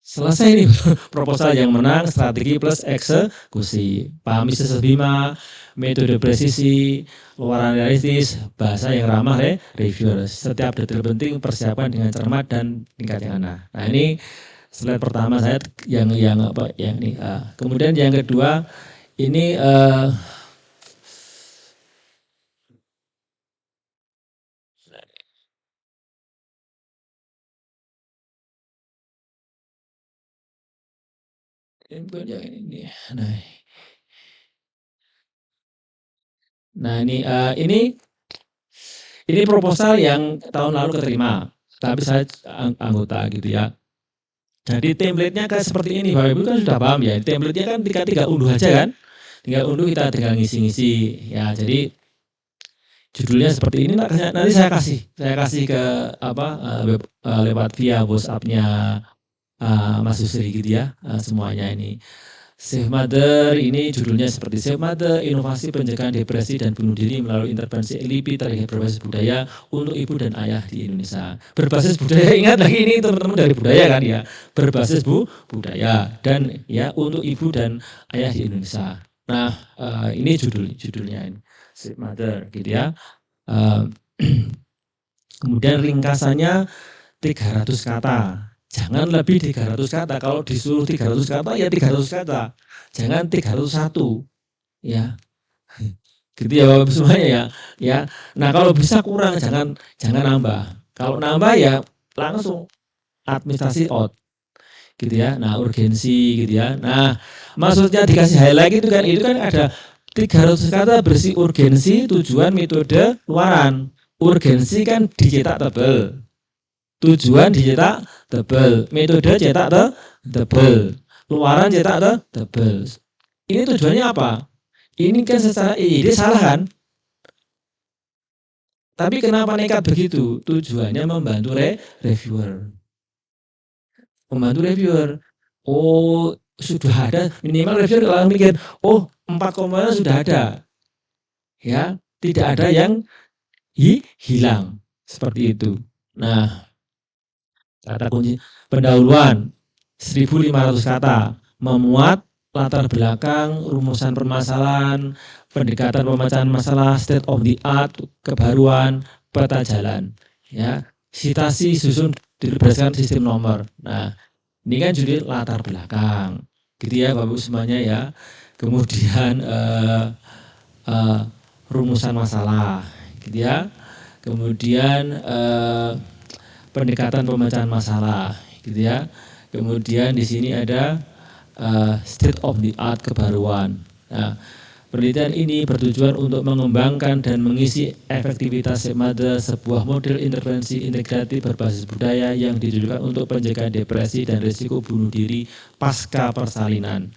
S4: Selesai nih proposal yang menang, strategi plus eksekusi. Pahami sistem Bima, metode presisi, luaran realistis, bahasa yang ramah reviewer. Setiap detail penting persiapkan dengan cermat dan tingkat yang ana. Nah ini slide pertama saya yang apa yang ini. Kemudian yang kedua ini yang ini. Nah ini proposal yang tahun lalu keterima, tapi saya anggota gitu ya. Jadi template-nya kayak seperti ini, Bapak Ibu kan sudah paham ya. Template-nya kan tinggal unduh aja kan. Tinggal unduh kita tinggal ngisi-ngisi. Ya, jadi judulnya seperti ini nanti saya kasih ke apa lewat via WhatsApp-nya Mas Yusri gitu ya, semuanya ini. Safe Mother ini judulnya seperti Safe Mother, inovasi pencegahan depresi dan bunuh diri melalui intervensi LIPI terkait berbasis budaya untuk ibu dan ayah di Indonesia. Berbasis budaya, ingat lagi ini teman-teman dari budaya kan ya. Berbasis budaya dan ya untuk ibu dan ayah di Indonesia. Nah ini judulnya ini Safe Mother gitu ya. Kemudian ringkasannya 300 kata. Jangan lebih 300 kata. Kalau disuruh 300 kata ya 300 kata. Jangan 301. Ya. Gitu ya Bapak semuanya ya. Ya. Nah, kalau bisa kurang jangan nambah. Kalau nambah ya langsung administrasi out. Gitu ya. Nah, urgensi gitu ya. Nah, maksudnya dikasih highlight itu kan ada 300 kata bersih urgensi, tujuan, metode, luaran. Urgensi kan dicetak tebel. Tujuan dicetak tebel, metode cetak tebel, luaran cetak tebel. Ini tujuannya apa? Ini kan secara ide salah kan? Tapi kenapa nekat begitu? Tujuannya membantu reviewer. Membantu reviewer. Oh, sudah ada minimal reviewer kalau mikir, oh 4 komponen sudah ada. Ya, tidak ada yang hilang. Seperti itu. Nah, kata kunci pendahuluan 1.500 kata, memuat latar belakang, rumusan permasalahan, pendekatan pemecahan masalah, state of the art, kebaruan, peta jalan. Ya, citasi susun berdasarkan sistem nomor. Nah, ini kan judul latar belakang, gitu ya Bapak semuanya ya. Kemudian rumusan masalah, gitu ya. Kemudian pendekatan pemecahan masalah, gitu ya. Kemudian di sini ada state of the art kebaruan. Nah, penelitian ini bertujuan untuk mengembangkan dan mengisi efektivitas Safe Mother, sebuah model intervensi integratif berbasis budaya yang ditujukan untuk pencegahan depresi dan risiko bunuh diri pasca persalinan.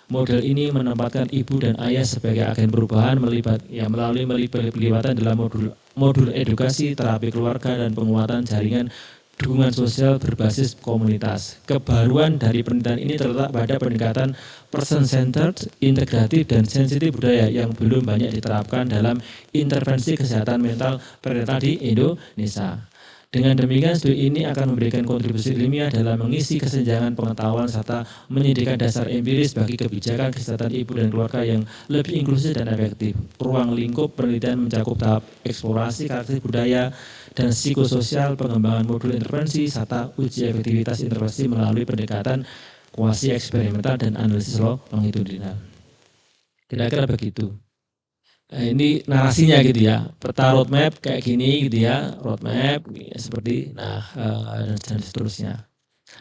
S4: Model ini menempatkan ibu dan ayah sebagai agen perubahan melalui pelibatan dalam modul edukasi, terapi keluarga, dan penguatan jaringan dukungan sosial berbasis komunitas. Kebaruan dari penelitian ini terletak pada pendekatan person-centered, integratif, dan sensitif budaya yang belum banyak diterapkan dalam intervensi kesehatan mental prenatal di Indonesia. Dengan demikian, studi ini akan memberikan kontribusi ilmiah dalam mengisi kesenjangan pengetahuan serta menyediakan dasar empiris bagi kebijakan kesehatan ibu dan keluarga yang lebih inklusif dan efektif. Ruang lingkup penelitian mencakup tahap eksplorasi karakteristik budaya dan psikososial, pengembangan modul intervensi, serta uji efektivitas intervensi melalui pendekatan kuasi eksperimental dan analisis longitudinal. Kira-kira begitu. Nah, ini narasinya gitu ya, peta roadmap kayak gini gitu ya, roadmap seperti dan seterusnya.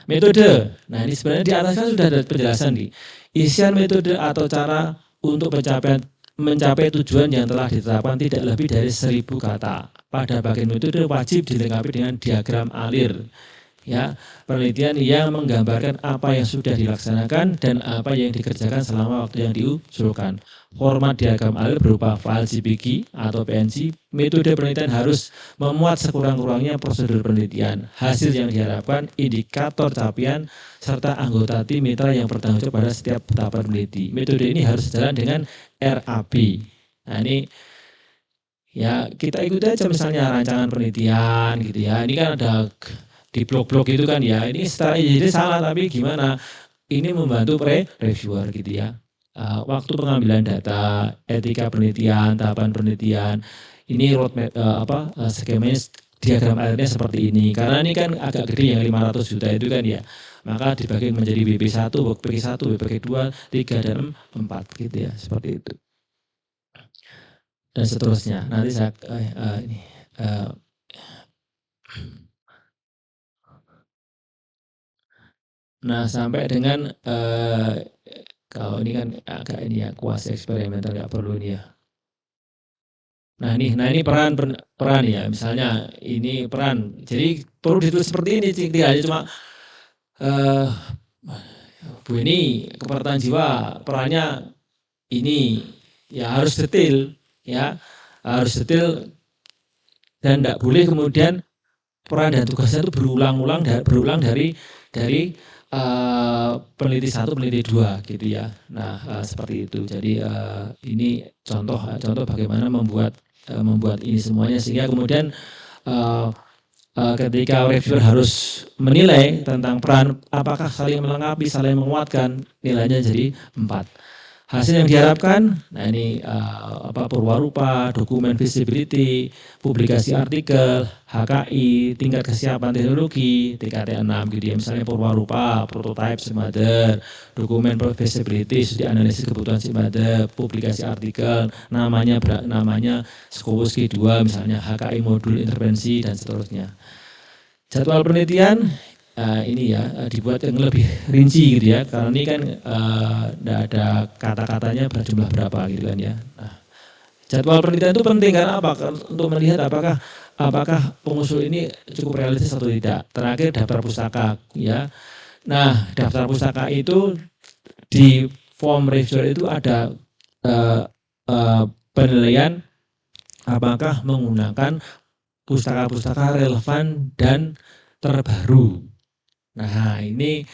S4: Metode, nah ini sebenarnya di atas kan sudah ada penjelasan nih. Isian metode atau cara untuk mencapai tujuan yang telah ditetapkan tidak lebih dari 1.000 kata. Pada bagian metode wajib dilengkapi dengan diagram alir. ya, penelitian yang menggambarkan apa yang sudah dilaksanakan dan apa yang dikerjakan selama waktu yang diusulkan. Format diagram alur berupa file JPG atau PNG. Metode penelitian harus memuat sekurang-kurangnya prosedur penelitian, hasil yang diharapkan, indikator capaian, serta anggota tim mitra yang bertanggung jawab pada setiap tahapan peneliti. Metode ini harus sejalan dengan RAB. Nah, ini ya kita ikuti aja misalnya rancangan penelitian gitu ya. Ini kan ada di blog-blog itu kan ya. Ini secara jadi salah tapi gimana? Ini membantu reviewer gitu ya. Waktu pengambilan data, etika penelitian, tahapan penelitian. Ini roadmap skemanya diagram akhirnya seperti ini. Karena ini kan agak gede yang 500 juta itu kan ya. Maka dibagi menjadi BP1, BP1, BP2, 3 dan 4 gitu ya. Seperti itu. Dan seterusnya. Nanti saya nah sampai dengan kalau ini kan agak ini ya kuasi eksperimental nggak perlu ini ya. Nah ini peran ya, misalnya ini peran. Jadi perlu ditulis seperti ini, tidak hanya cuma Bu ini kepesertaan jiwa perannya ini ya harus detail ya, harus detail dan tidak boleh kemudian peran dan tugasnya itu berulang dari peneliti 1, peneliti 2 gitu ya. Nah seperti itu. Jadi ini contoh bagaimana membuat ini semuanya sehingga kemudian ketika reviewer harus menilai tentang peran apakah saling melengkapi, saling menguatkan, nilainya jadi 4. Hasil yang diharapkan, nah ini purwarupa, dokumen visibility, publikasi artikel, HKI, tingkat kesiapan teknologi, TKT 6 gitu ya. Misalnya purwarupa, prototype SIMADER, dokumen visibility, studi analisis kebutuhan SIMADER, publikasi artikel, namanya Skowski 2 misalnya, HKI modul intervensi dan seterusnya. Jadwal penelitian ini ya dibuat yang lebih rinci gitu ya, karena ini kan tidak ada kata-katanya berjumlah berapa gitu kan ya. Nah, jadwal penelitian itu penting karena apa? Untuk melihat apakah pengusul ini cukup realistis atau tidak. Terakhir daftar pustaka ya. Nah daftar pustaka itu di form reviewer itu ada penilaian apakah menggunakan pustaka-pustaka relevan dan terbaru. Nah ini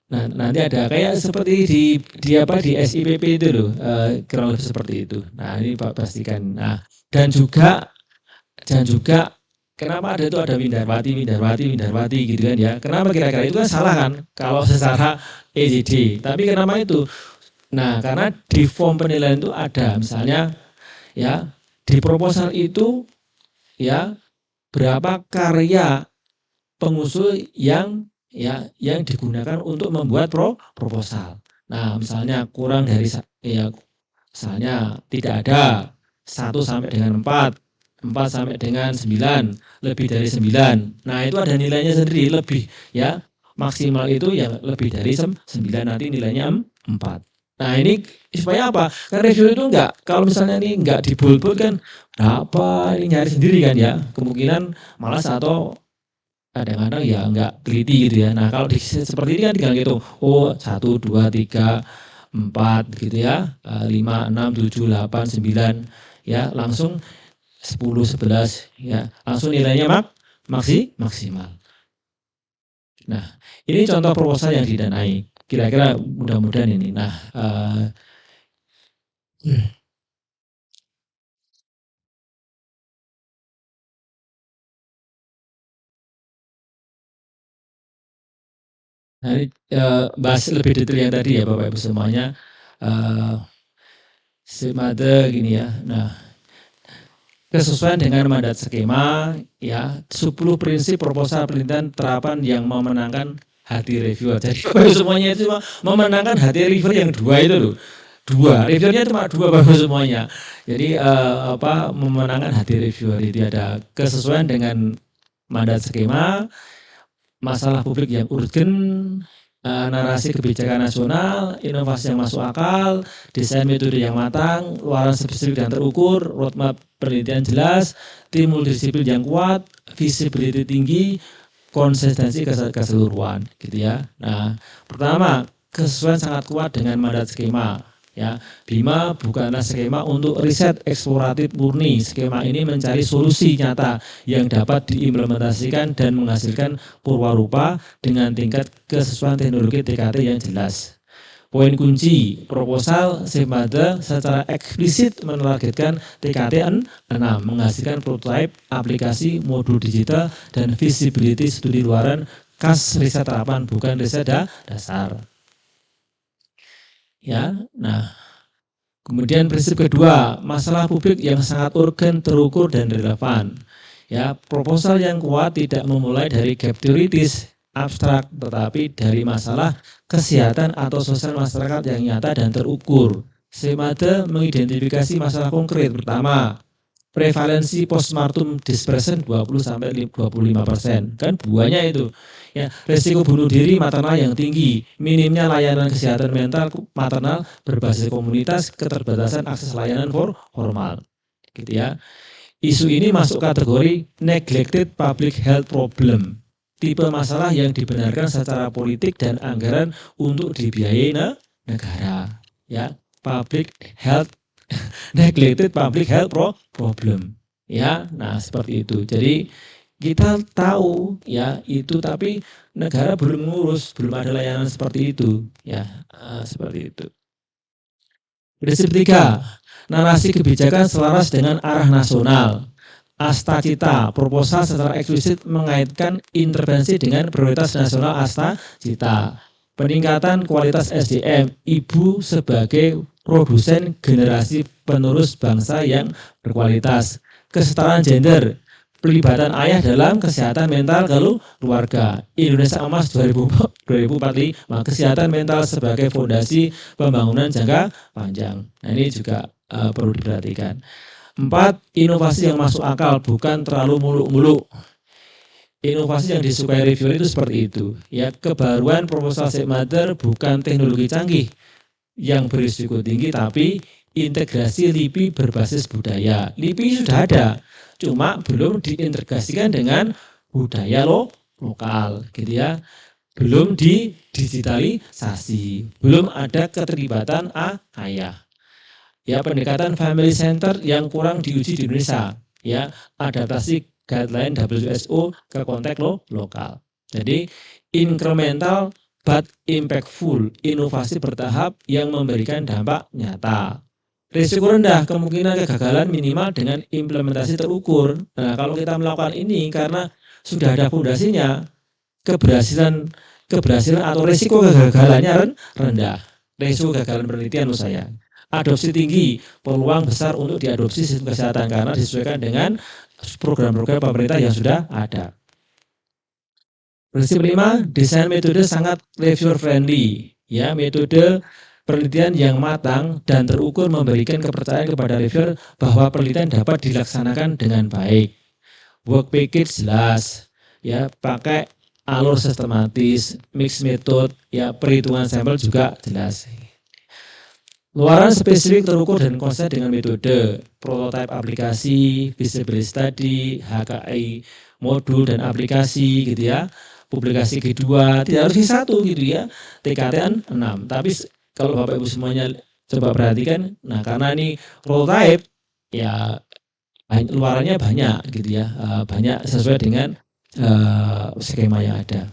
S4: nanti ada kayak seperti di SIPP itu loh, kurang lebih seperti itu. Nah ini Pak pastikan. Nah dan juga kenapa ada Windarwati gitu kan ya. Kenapa kira-kira itu kan salah kan kalau secara EJD. Tapi kenapa itu? Nah karena di form penilaian itu ada misalnya ya di proposal itu ya berapa karya pengusul yang digunakan untuk membuat proposal. Nah, misalnya kurang dari misalnya tidak ada 1 sampai dengan 4 sampai dengan 9, lebih dari 9. Nah, itu ada nilainya sendiri lebih ya. Maksimal itu yang lebih dari 9 nanti nilainya 4. Nah, ini supaya apa? Kan review itu kalau misalnya ini enggak di bold kan berapa ini nyari sendiri kan ya. Kemungkinan malas atau kadang-kadang ya enggak teliti gitu ya. Nah kalau seperti ini kan tinggal gitu, 1, 2, 3, 4 gitu ya, 5, 6, 7, 8, 9 ya langsung 10, 11 ya langsung nilainya maksimal. Nah ini contoh proposal yang didanai, kira-kira mudah-mudahan ini. Nah Nah ini bahas lebih detail yang tadi ya Bapak Ibu semuanya. SIMADER gini ya. Nah kesesuaian dengan mandat skema ya 10 prinsip proposal penelitian terapan yang memenangkan hati reviewer. Jadi Bapak semuanya itu cuma memenangkan hati reviewer yang 2 itu loh. 2, reviewernya cuma 2 Bapak semuanya. Jadi memenangkan hati reviewer itu ada kesesuaian dengan mandat skema, masalah publik yang urgen, narasi kebijakan nasional, inovasi yang masuk akal, desain metode yang matang, luaran spesifik dan terukur, roadmap penelitian jelas, tim multidisiplin yang kuat, visibility tinggi, konsistensi keseluruhan gitu ya. Nah, pertama, kesesuaian sangat kuat dengan mandat skema. Ya, BIMA bukanlah skema untuk riset eksploratif murni. Skema ini mencari solusi nyata yang dapat diimplementasikan dan menghasilkan purwarupa dengan tingkat kesesuaian teknologi TKT yang jelas. Poin kunci, proposal SIMADA secara eksplisit menargetkan TKT 6, menghasilkan prototipe, aplikasi, modul digital, dan visibility studi luaran khas riset terapan, bukan riset dasar. Ya, nah, kemudian prinsip kedua, masalah publik yang sangat urgen, terukur, dan relevan. Ya, proposal yang kuat tidak memulai dari gap teoritis, abstrak, tetapi dari masalah kesehatan atau sosial masyarakat yang nyata dan terukur. SIMADA mengidentifikasi masalah konkret. Pertama, prevalensi postmortem dispersion 20-25%. Kan buahnya itu. Ya, risiko bunuh diri maternal yang tinggi, minimnya layanan kesehatan mental maternal berbasis komunitas, keterbatasan akses layanan formal. Gitu ya. Isu ini masuk kategori neglected public health problem. Tipe masalah yang dibenarkan secara politik dan anggaran untuk dibiayai negara. Ya, public health neglected public health problem. Ya, nah seperti itu. Jadi kita tahu ya itu, tapi negara belum ngurus, belum ada layanan seperti itu. Ya, seperti itu. Prinsip 3, narasi kebijakan selaras dengan arah nasional. Asta Cita, proposal secara eksplisit mengaitkan intervensi dengan prioritas nasional Asta Cita. Peningkatan kualitas SDM, ibu sebagai produsen generasi penerus bangsa yang berkualitas. Kesetaraan gender, pelibatan ayah dalam kesehatan mental keluarga. Indonesia Emas 2045, kesehatan mental sebagai fondasi pembangunan jangka panjang. Nah, ini juga perlu diperhatikan. 4, inovasi yang masuk akal, bukan terlalu muluk-muluk. Inovasi yang disukai reviewer itu seperti itu. Ya, kebaruan proposal SIMADA bukan teknologi canggih yang berisiko tinggi, tapi integrasi LIPI berbasis budaya. LIPI sudah ada, cuma belum diintegrasikan dengan budaya lokal, gitu ya. Belum didigitalisasi, belum ada keterlibatan ayah. Ya, pendekatan family center yang kurang diuji di Indonesia. Ya, adaptasi guideline WHO ke konteks lokal. Jadi incremental but impactful, inovasi bertahap yang memberikan dampak nyata. Risiko rendah, kemungkinan kegagalan minimal dengan implementasi terukur. Nah, kalau kita melakukan ini karena sudah ada fondasinya, keberhasilan atau risiko kegagalannya rendah. Risiko kegagalan penelitian menurut saya. Adopsi tinggi, peluang besar untuk diadopsi sistem kesehatan karena disesuaikan dengan program-program pemerintah yang sudah ada. Prinsip 5, desain metode sangat reviewer friendly. Ya, metode penelitian yang matang dan terukur memberikan kepercayaan kepada reviewer bahwa penelitian dapat dilaksanakan dengan baik. Work package jelas, ya, pakai alur sistematis, mix method, ya, perhitungan sampel juga jelas. Luaran spesifik, terukur, dan konsisten dengan metode, prototipe aplikasi, visibility study, HKI, modul dan aplikasi, gitu ya. Publikasi kedua, tidak harus G1 gitu ya. TKT 6. Tapi kalau Bapak Ibu semuanya coba perhatikan, nah karena ini prototipe, ya luarannya banyak gitu ya, banyak sesuai dengan skema yang ada.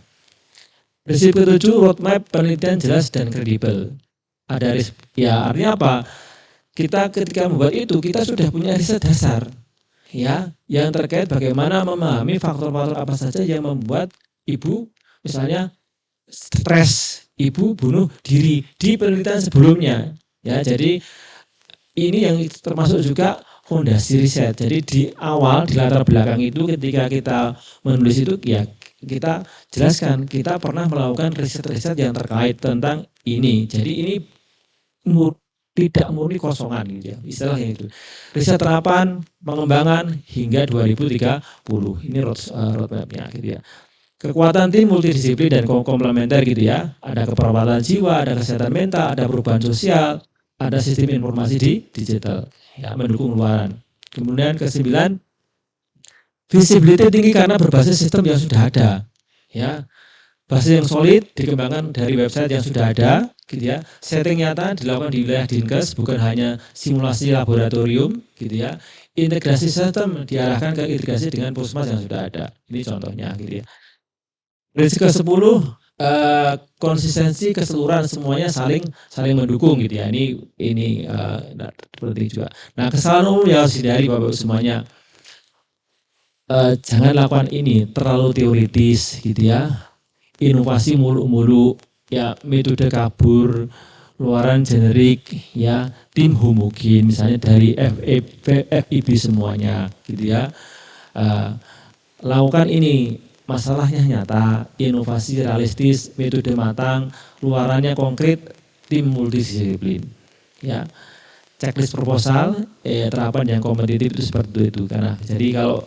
S4: Prinsip ke-7, roadmap penelitian jelas dan kredibel. Ada ya, artinya apa? Kita ketika membuat itu kita sudah punya riset dasar, ya, yang terkait bagaimana memahami faktor-faktor apa saja yang membuat ibu misalnya stres, ibu bunuh diri di penelitian sebelumnya, ya. Jadi ini yang termasuk juga fondasi riset. Jadi di awal, di latar belakang itu ketika kita menulis itu, ya kita jelaskan kita pernah melakukan riset-riset yang terkait tentang ini. Jadi ini tidak murni kosongan gitu ya, istilahnya itu. Riset terapan, pengembangan hingga 2030. Ini roadmap-nya gitu ya. Kekuatan tim multidisiplin dan komplementer gitu ya. Ada keperawatan jiwa, ada kesehatan mental, ada perubahan sosial, ada sistem informasi di digital, ya, mendukung luaran. Kemudian ke-9, visibility tinggi karena berbasis sistem yang sudah ada. ya. Basis yang solid dikembangkan dari website yang sudah ada, gitu ya. Setting nyata dilakukan di wilayah Dinkes, bukan hanya simulasi laboratorium, gitu ya. Integrasi sistem diarahkan ke integrasi dengan puskesmas yang sudah ada. Ini contohnya, gitu ya. Prinsip ke-10, konsistensi keseluruhan semuanya saling mendukung, gitu ya. Ini penting juga. Nah, kesalahan umum yang harus dihindari Bapak Ibu semuanya, jangan lakukan ini terlalu teoritis, gitu ya. Inovasi muluk-muluk, ya, metode kabur, luaran generik, ya, tim homogen misalnya dari FIB semuanya, gitu ya. Lakukan ini, masalahnya nyata, inovasi realistis, metode matang, luarannya konkret, tim multidisiplin, ya. Checklist proposal, terapan yang kompetitif itu seperti itu. Karena jadi kalau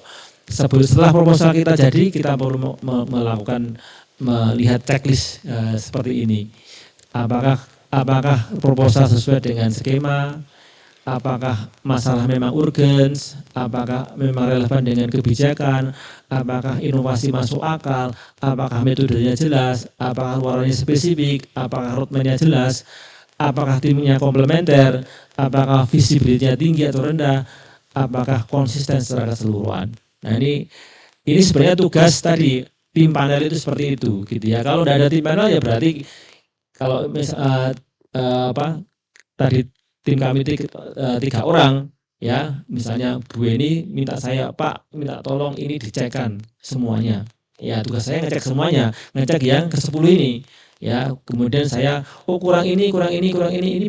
S4: setelah proposal kita jadi, kita perlu melakukan melihat checklist seperti ini. Apakah proposal sesuai dengan skema? Apakah masalah memang urgens? Apakah memang relevan dengan kebijakan? Apakah inovasi masuk akal? Apakah metodenya jelas? Apakah luarannya spesifik? Apakah roadmap-nya jelas? Apakah timnya komplementer? Apakah visibility-nya tinggi atau rendah? Apakah konsisten secara keseluruhan? Nah, ini sebenarnya tugas tadi tim panel itu seperti itu, gitu ya. Kalau tidak ada tim panel ya berarti kalau tadi tim kami 3 orang, ya, misalnya Bu Eni minta saya, Pak, minta tolong ini dicekkan semuanya. Ya, tugas saya ngecek semuanya, ngecek yang ke-10 ini. Ya, kemudian saya, oh kurang ini Bu,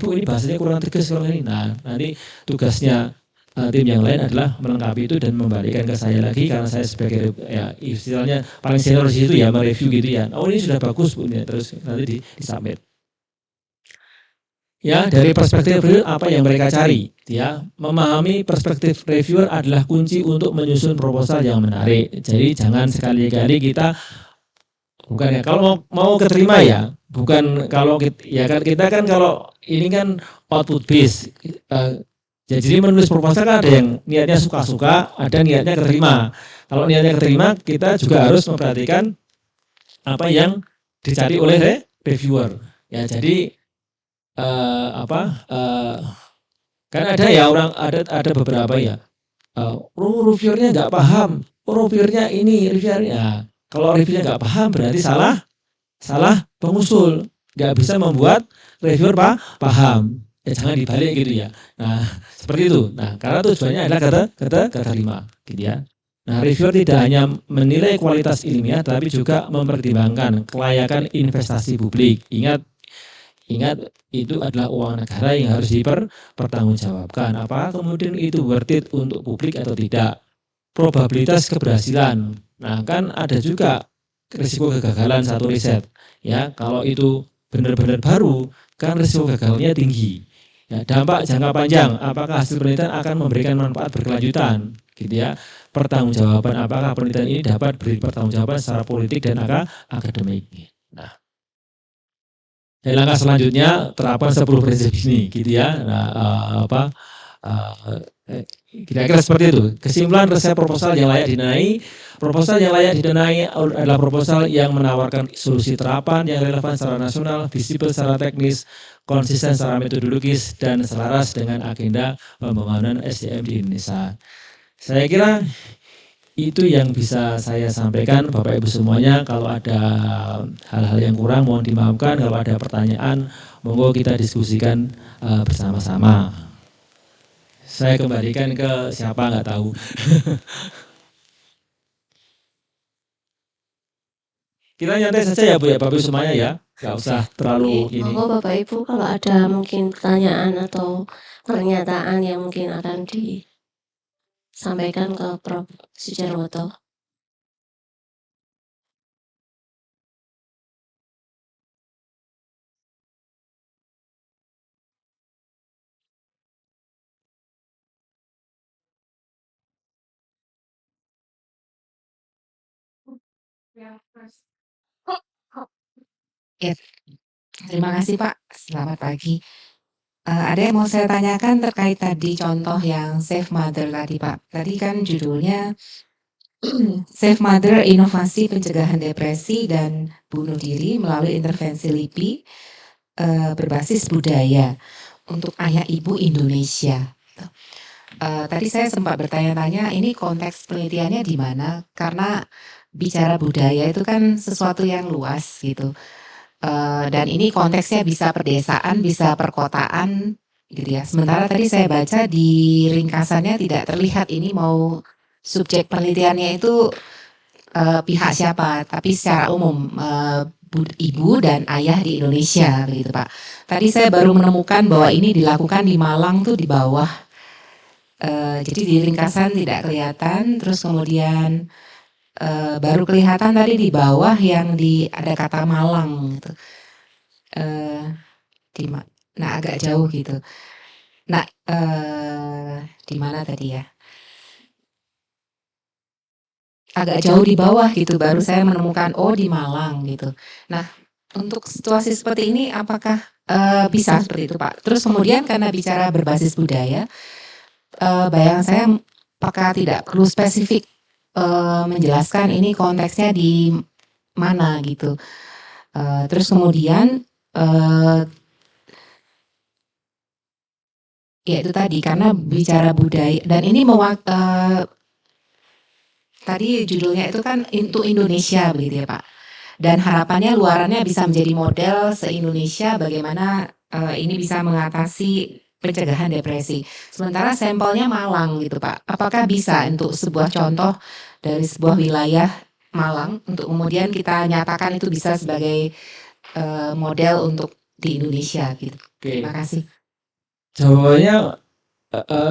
S4: ini bahasanya kurang tegas, kurang ini. Nah, nanti tugasnya tim yang lain adalah melengkapi itu dan membalikan ke saya lagi, karena saya sebagai, ya, istilahnya paling senior di situ, ya, mereview gitu ya. Oh, ini sudah bagus Bu, ya, terus nanti di-submit. Ya, dari perspektif reviewer apa yang mereka cari, ya. Memahami perspektif reviewer adalah kunci untuk menyusun proposal yang menarik. Jadi jangan sekali-kali kita, bukan ya, kalau mau keterima ya, bukan kalau kita kan kalau ini kan output base. Jadi menulis proposal kan ada yang niatnya suka-suka, ada niatnya keterima. Kalau niatnya keterima, kita juga harus memperhatikan apa yang dicari oleh reviewer. Ya, jadi kan ada ya orang, ada beberapa ya, reviewernya nggak paham, reviewernya ini, reviewernya. Kalau reviewernya nggak paham berarti salah pengusul, nggak bisa membuat reviewer paham. Ya jangan dibalik gitu ya. Nah, seperti itu. Nah, karena tujuannya adalah keterima, gitu ya. Nah, reviewer tidak hanya menilai kualitas ilmiah, tapi juga mempertimbangkan kelayakan investasi publik. Ingat, itu adalah uang negara yang harus dipertanggungjawabkan. Apakah kemudian itu worth it untuk publik atau tidak? Probabilitas keberhasilan. Nah, kan ada juga risiko kegagalan satu riset. Ya, kalau itu benar-benar baru, kan risiko gagalnya tinggi. Ya, dampak jangka panjang, apakah hasil penelitian akan memberikan manfaat berkelanjutan, gitu ya. Pertanggungjawaban, apakah penelitian ini dapat beri pertanggungjawaban secara politik dan akademik. Nah, dan langkah selanjutnya terapkan 10 prinsip ini, gitu ya. Nah, kira-kira seperti itu. Kesimpulan resep proposal yang layak didanai. Proposal yang layak didanai adalah proposal yang menawarkan solusi terapan yang relevan secara nasional, visible secara teknis, konsisten secara metodologis, dan selaras dengan agenda pembangunan SDM di Indonesia. Saya kira itu yang bisa saya sampaikan Bapak Ibu semuanya. Kalau ada hal-hal yang kurang mohon dimaafkan. Kalau ada pertanyaan monggo kita diskusikan bersama-sama. Saya kembalikan ke siapa nggak tahu. Kita nyantai saja ya Bu ya, Bapak Ibu semuanya ya. Nggak usah terlalu ini.
S1: Monggo Bapak Ibu kalau ada mungkin pertanyaan atau pernyataan yang mungkin akan disampaikan ke Prof. Sujarwoto.
S5: Ya, terima kasih Pak. Selamat pagi. Ada yang mau saya tanyakan terkait tadi contoh yang Safe Mother tadi Pak. Tadi kan judulnya Safe Mother Inovasi Pencegahan Depresi dan Bunuh Diri melalui intervensi LIPI berbasis budaya untuk ayah ibu Indonesia. Tadi saya sempat bertanya-tanya, ini konteks penelitiannya di mana? Karena bicara budaya itu kan sesuatu yang luas gitu. Dan ini konteksnya bisa perdesaan, bisa perkotaan, gitu ya. Sementara tadi saya baca di ringkasannya tidak terlihat ini mau subjek penelitiannya itu pihak siapa, tapi secara umum ibu dan ayah di Indonesia, begitu Pak. Tadi saya baru menemukan bahwa ini dilakukan di Malang tuh di bawah. Jadi di ringkasan tidak kelihatan, terus kemudian baru kelihatan tadi di bawah yang ada kata Malang gitu. Nah agak jauh gitu. Nah di mana tadi ya? Agak jauh di bawah gitu, baru saya menemukan oh di Malang gitu. Nah untuk situasi seperti ini apakah bisa seperti itu Pak? Terus kemudian karena bicara berbasis budaya, bayangan saya apakah tidak perlu spesifik menjelaskan ini konteksnya di mana gitu. Terus kemudian ya itu tadi karena bicara budaya dan ini tadi judulnya itu kan untuk Indonesia begitu ya Pak. Dan harapannya luarannya bisa menjadi model se-Indonesia bagaimana ini bisa mengatasi pencegahan depresi. Sementara sampelnya Malang gitu Pak. Apakah bisa untuk sebuah contoh dari sebuah wilayah Malang untuk kemudian kita nyatakan itu bisa sebagai model untuk di Indonesia gitu. Terima kasih.
S4: Jawabannya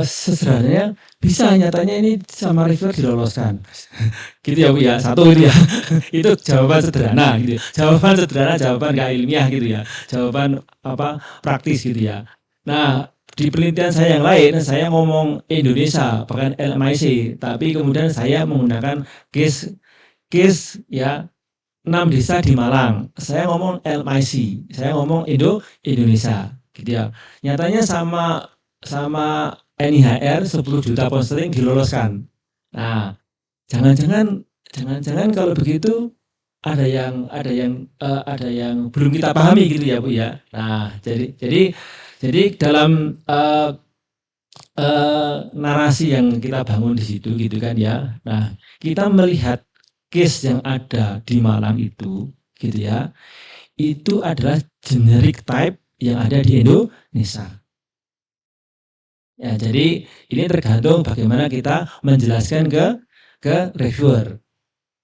S4: sederhananya bisa, nyatanya ini sama reviewer diloloskan. Gitu ya Bu ya, satu gitu ya. Itu jawaban sederhana gitu ya. Jawaban sederhana, jawaban nggak ilmiah gitu ya. Jawaban praktis gitu ya. Nah, di penelitian saya yang lain, saya ngomong Indonesia, bahkan LMIC, tapi kemudian saya menggunakan case ya 6 desa di Malang. Saya ngomong LMIC, saya ngomong Indonesia gitu ya. Nyatanya sama NIHR 10 juta pound sterling diloloskan. Nah, jangan-jangan kalau begitu ada yang belum kita pahami gitu ya Bu ya. Nah, jadi dalam narasi yang kita bangun di situ gitu kan ya. Nah, kita melihat case yang ada di Malang itu gitu ya. Itu adalah generic type yang ada di Indonesia. Ya, jadi ini tergantung bagaimana kita menjelaskan ke reviewer.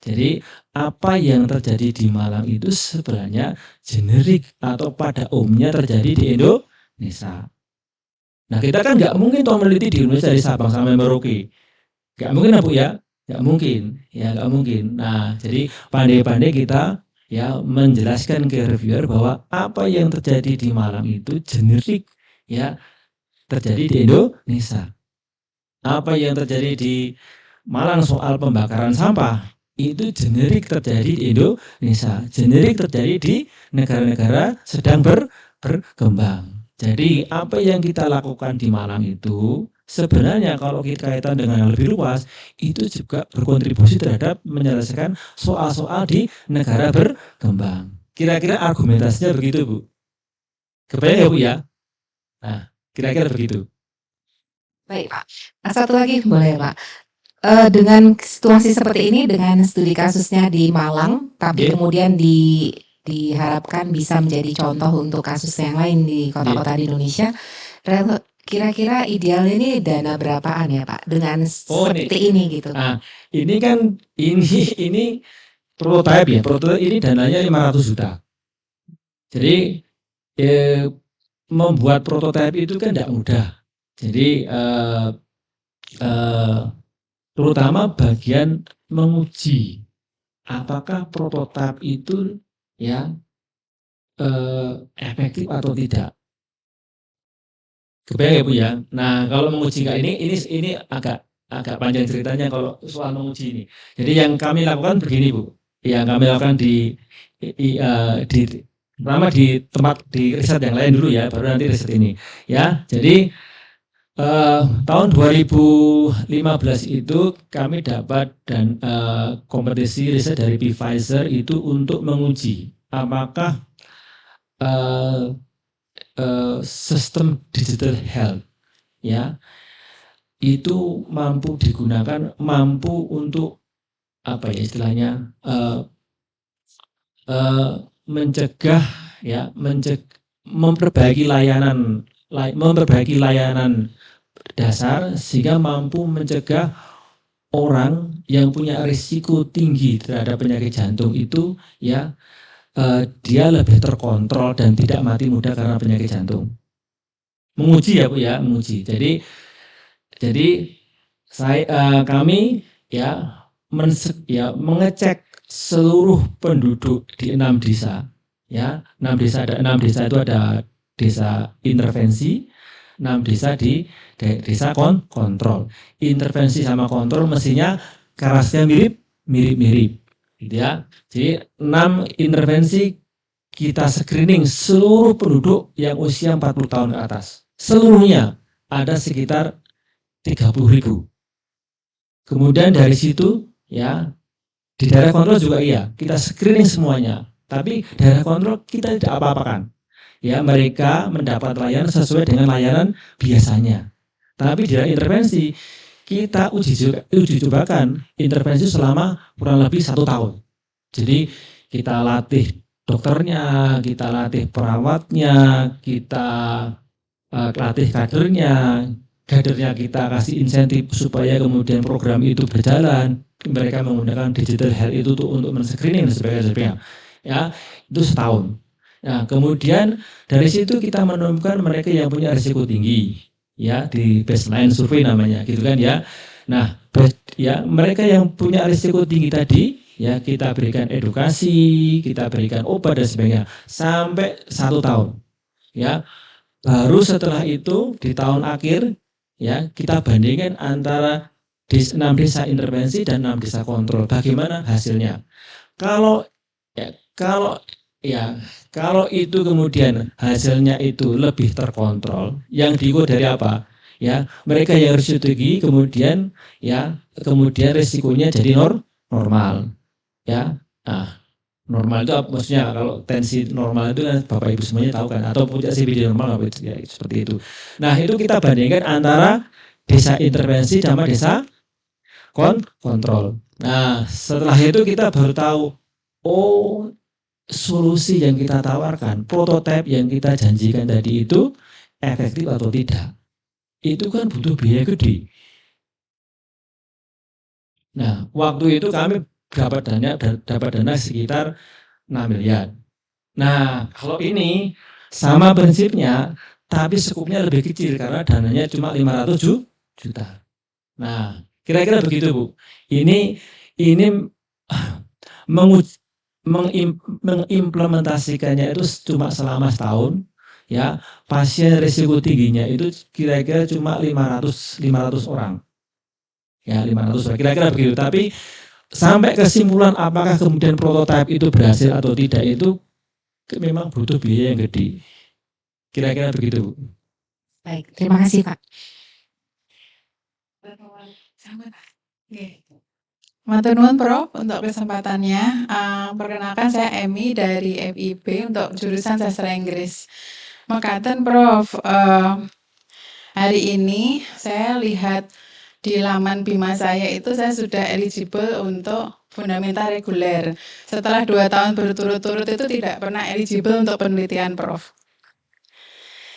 S4: Jadi apa yang terjadi di Malang itu sebenarnya generik atau pada umumnya terjadi di Indonesia. Nah kita kan nggak mungkin toh meneliti di Indonesia dari Sabang sampai Merauke, nggak mungkin Bu ya, nggak mungkin. Nah jadi pandai-pandai kita ya menjelaskan ke reviewer bahwa apa yang terjadi di Malang itu generik ya terjadi di Indonesia. Apa yang terjadi di Malang soal pembakaran sampah itu generik terjadi di Indonesia, generik terjadi di negara-negara sedang berkembang. Jadi apa yang kita lakukan di Malang itu sebenarnya kalau kita kaitan dengan yang lebih luas itu juga berkontribusi terhadap menyelesaikan soal-soal di negara berkembang. Kira-kira argumentasinya begitu Bu. Kebayang ya Bu ya? Nah, kira-kira begitu.
S5: Baik Pak. Satu lagi boleh Pak. Dengan situasi seperti ini, dengan studi kasusnya di Malang, tapi kemudian diharapkan bisa menjadi contoh untuk kasus yang lain di kota-kota di Indonesia. Kira-kira ideal ini dana berapaan ya Pak? Dengan seperti ini gitu.
S4: Nah, ini kan ini prototipe ya. Prototipe ini dananya 500 juta. Jadi membuat prototipe itu kan tidak mudah. Jadi terutama bagian menguji apakah prototipe itu ya efektif atau tidak. Kebayang ya Bu ya. Nah kalau menguji ini agak panjang ceritanya kalau soal menguji ini. Jadi yang kami lakukan begini Bu. Yang kami lakukan pertama di tempat di riset yang lain dulu ya, baru nanti riset ini. Ya, jadi Tahun 2015 itu kami dapat dan kompetisi riset dari Pfizer itu untuk menguji apakah sistem digital health ya itu mampu digunakan, mampu untuk apa ya istilahnya mencegah ya memperbaiki layanan dasar sehingga mampu mencegah orang yang punya risiko tinggi terhadap penyakit jantung itu ya dia lebih terkontrol dan tidak mati muda karena penyakit jantung. Menguji ya Bu ya, menguji. Jadi kami ya mengecek seluruh penduduk di 6 desa. Ya, 6 desa ada 6 desa itu ada desa intervensi, 6 desa di desa kontrol. Intervensi sama kontrol mestinya kerasnya mirip-mirip gitu ya. Jadi 6 intervensi kita screening seluruh penduduk yang usia 40 tahun ke atas. Seluruhnya ada sekitar 30.000. Kemudian dari situ ya di daerah kontrol juga iya, kita screening semuanya. Tapi daerah kontrol kita tidak apa-apakan. Ya, mereka mendapat layanan sesuai dengan layanan biasanya. Tapi di daerah intervensi kita uji cobakan intervensi selama kurang lebih 1 tahun. Jadi kita latih dokternya, kita latih perawatnya, kita latih kadernya kita kasih insentif supaya kemudian program itu berjalan. Mereka menggunakan digital health itu untuk men-screening dan sebagainya. Ya, itu setahun. Nah, kemudian dari situ kita menemukan mereka yang punya risiko tinggi, ya di baseline survei namanya, gitu kan ya. Nah, ya mereka yang punya risiko tinggi tadi, ya kita berikan edukasi, kita berikan obat dan sebagainya sampai 1 tahun, ya. Baru setelah itu di tahun akhir, ya kita bandingkan antara 6 desa intervensi dan 6 desa kontrol. Bagaimana hasilnya? Kalau itu kemudian hasilnya itu lebih terkontrol, yang diukur dari apa? Ya, mereka yang risiko tinggi kemudian risikonya jadi normal. Ya. Nah, normal itu maksudnya kalau tensi normal itu kan Bapak Ibu semuanya tahu kan, atau punya CBD normal ya, seperti itu. Nah, itu kita bandingkan antara desa intervensi sama desa kontrol. Nah, setelah itu kita baru tahu, oh solusi yang kita tawarkan, prototipe yang kita janjikan tadi itu efektif atau tidak. Itu kan butuh biaya gede. Nah, waktu itu kami dapat dana sekitar 6 miliar. Nah, kalau ini sama prinsipnya, tapi skupnya lebih kecil karena dananya cuma 500 juta. Nah, kira-kira begitu Bu. Ini mengimplementasikannya itu cuma selama setahun, ya. Pasien risiko tingginya itu kira-kira cuma 500 orang. Ya, 500 orang. Kira-kira begitu. Tapi sampai kesimpulan apakah kemudian prototipe itu berhasil atau tidak itu memang butuh biaya yang gede. Kira-kira begitu, Bu.
S5: Baik, terima kasih Pak.
S6: Matur nuwun Prof untuk kesempatannya. Perkenalkan saya Emi dari FIB untuk jurusan Sastra Inggris. Mekaten Prof, hari ini saya lihat di laman Bima saya itu saya sudah eligible untuk fundamental reguler. Setelah 2 tahun berturut-turut itu tidak pernah eligible untuk penelitian Prof.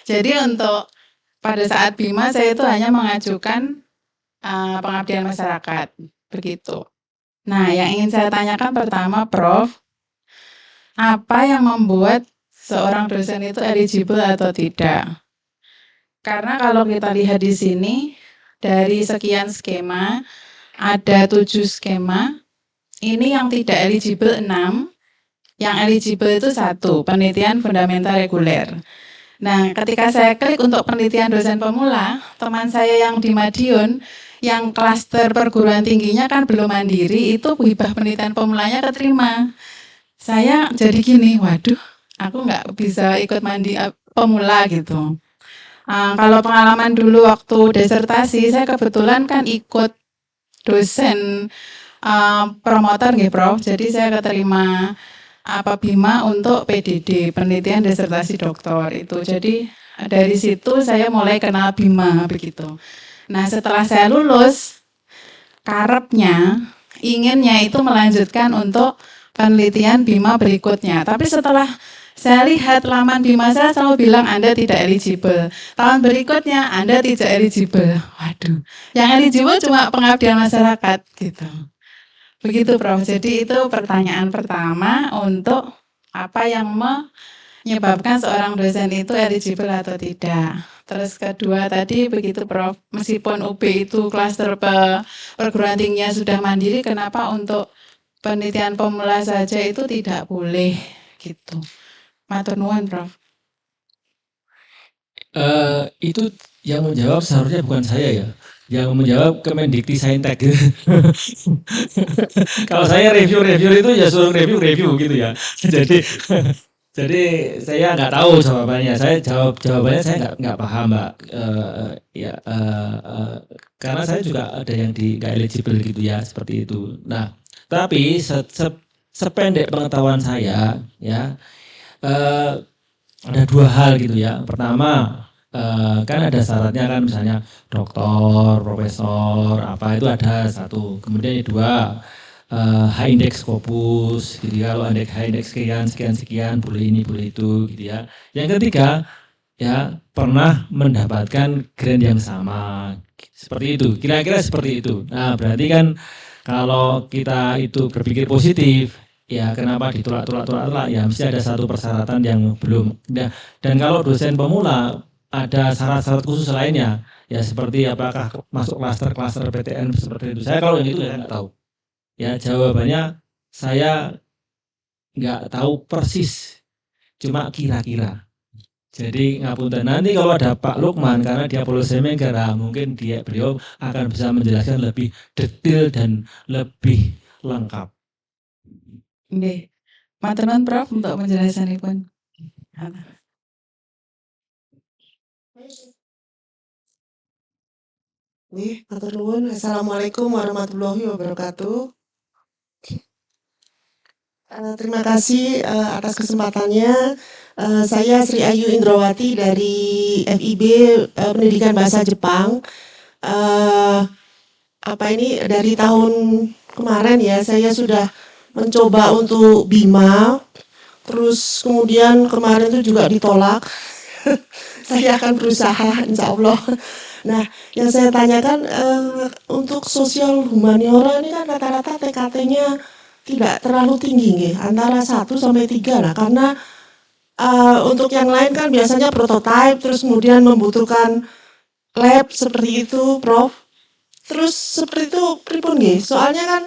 S6: Jadi untuk pada saat Bima saya itu hanya mengajukan pengabdian masyarakat, begitu. Nah, yang ingin saya tanyakan pertama, Prof, apa yang membuat seorang dosen itu eligible atau tidak? Karena kalau kita lihat di sini, dari sekian skema, ada 7 skema, ini yang tidak eligible 6, yang eligible itu 1, penelitian fundamental reguler. Nah, ketika saya klik untuk penelitian dosen pemula, teman saya yang di Madiun, yang klaster perguruan tingginya kan belum mandiri, itu hibah penelitian pemulanya keterima. Saya jadi gini, waduh, aku nggak bisa ikut pemula gitu. Kalau pengalaman dulu waktu disertasi, saya kebetulan kan ikut dosen promotor nggih Prof. Jadi saya keterima BIMA untuk PDD, penelitian disertasi doktor itu. Jadi dari situ saya mulai kenal BIMA begitu. Nah, setelah saya lulus, karepnya, inginnya itu melanjutkan untuk penelitian BIMA berikutnya. Tapi setelah saya lihat laman BIMA saya selalu bilang Anda tidak eligible. Tahun berikutnya Anda tidak eligible. Waduh, yang eligible cuma pengabdian masyarakat gitu. Begitu Prof. Jadi itu pertanyaan pertama untuk apa yang menyebabkan seorang dosen itu eligible atau tidak. Terus kedua tadi begitu Prof. Meskipun UB itu klaster perguruan tingginya sudah mandiri, kenapa untuk penelitian pemula saja itu tidak boleh gitu. Matur nuwun Prof.
S4: Itu yang menjawab seharusnya bukan saya ya, yang menjawab Kemendikti-Saintek. Kalau saya review itu ya suruh review gitu ya. Jadi saya nggak tahu jawabannya. Saya jawabannya saya nggak paham Mbak. Karena saya juga ada yang nggak eligible gitu ya seperti itu. Nah, tapi sependek pengetahuan saya ya. Ada dua hal gitu ya. Pertama, kan ada syaratnya kan misalnya doktor, profesor, apa itu ada satu. Kemudian yang dua, high index Scopus gitu ya. Kalau high index sekian, boleh ini, boleh itu gitu ya. Yang ketiga, ya pernah mendapatkan grade yang sama. Seperti itu, kira-kira seperti itu. Nah, berarti kan kalau kita itu berpikir positif, ya kenapa ditolak, ya mesti ada satu persyaratan yang belum. Dan kalau dosen pemula ada syarat-syarat khusus lainnya, ya seperti apakah masuk klaster PTN seperti itu. Saya kalau yang itu saya nggak tahu. Ya jawabannya saya nggak tahu persis, cuma kira-kira. Jadi ngapunten, nanti kalau ada Pak Lukman karena dia policymaker, mungkin beliau akan bisa menjelaskan lebih detail dan lebih lengkap.
S6: Nggih. Matur nuwun Prof untuk penjelasanipun.
S7: Nggih, matur nuwun. Assalamualaikum warahmatullahi wabarakatuh. Terima kasih atas kesempatannya. Saya Sri Ayu Indrawati dari FIB Pendidikan Bahasa Jepang. Dari tahun kemarin ya, saya sudah mencoba untuk BIMA. Terus kemudian kemarin itu juga ditolak. Saya akan berusaha, insya Allah. Nah, yang saya tanyakan untuk sosial humaniora ini kan rata-rata TKT-nya tidak terlalu tinggi, nggih, antara 1 sampai 3 lah. Karena untuk yang lain kan biasanya prototype, terus kemudian membutuhkan lab seperti itu, Prof. Terus seperti itu pripun nggih? Soalnya kan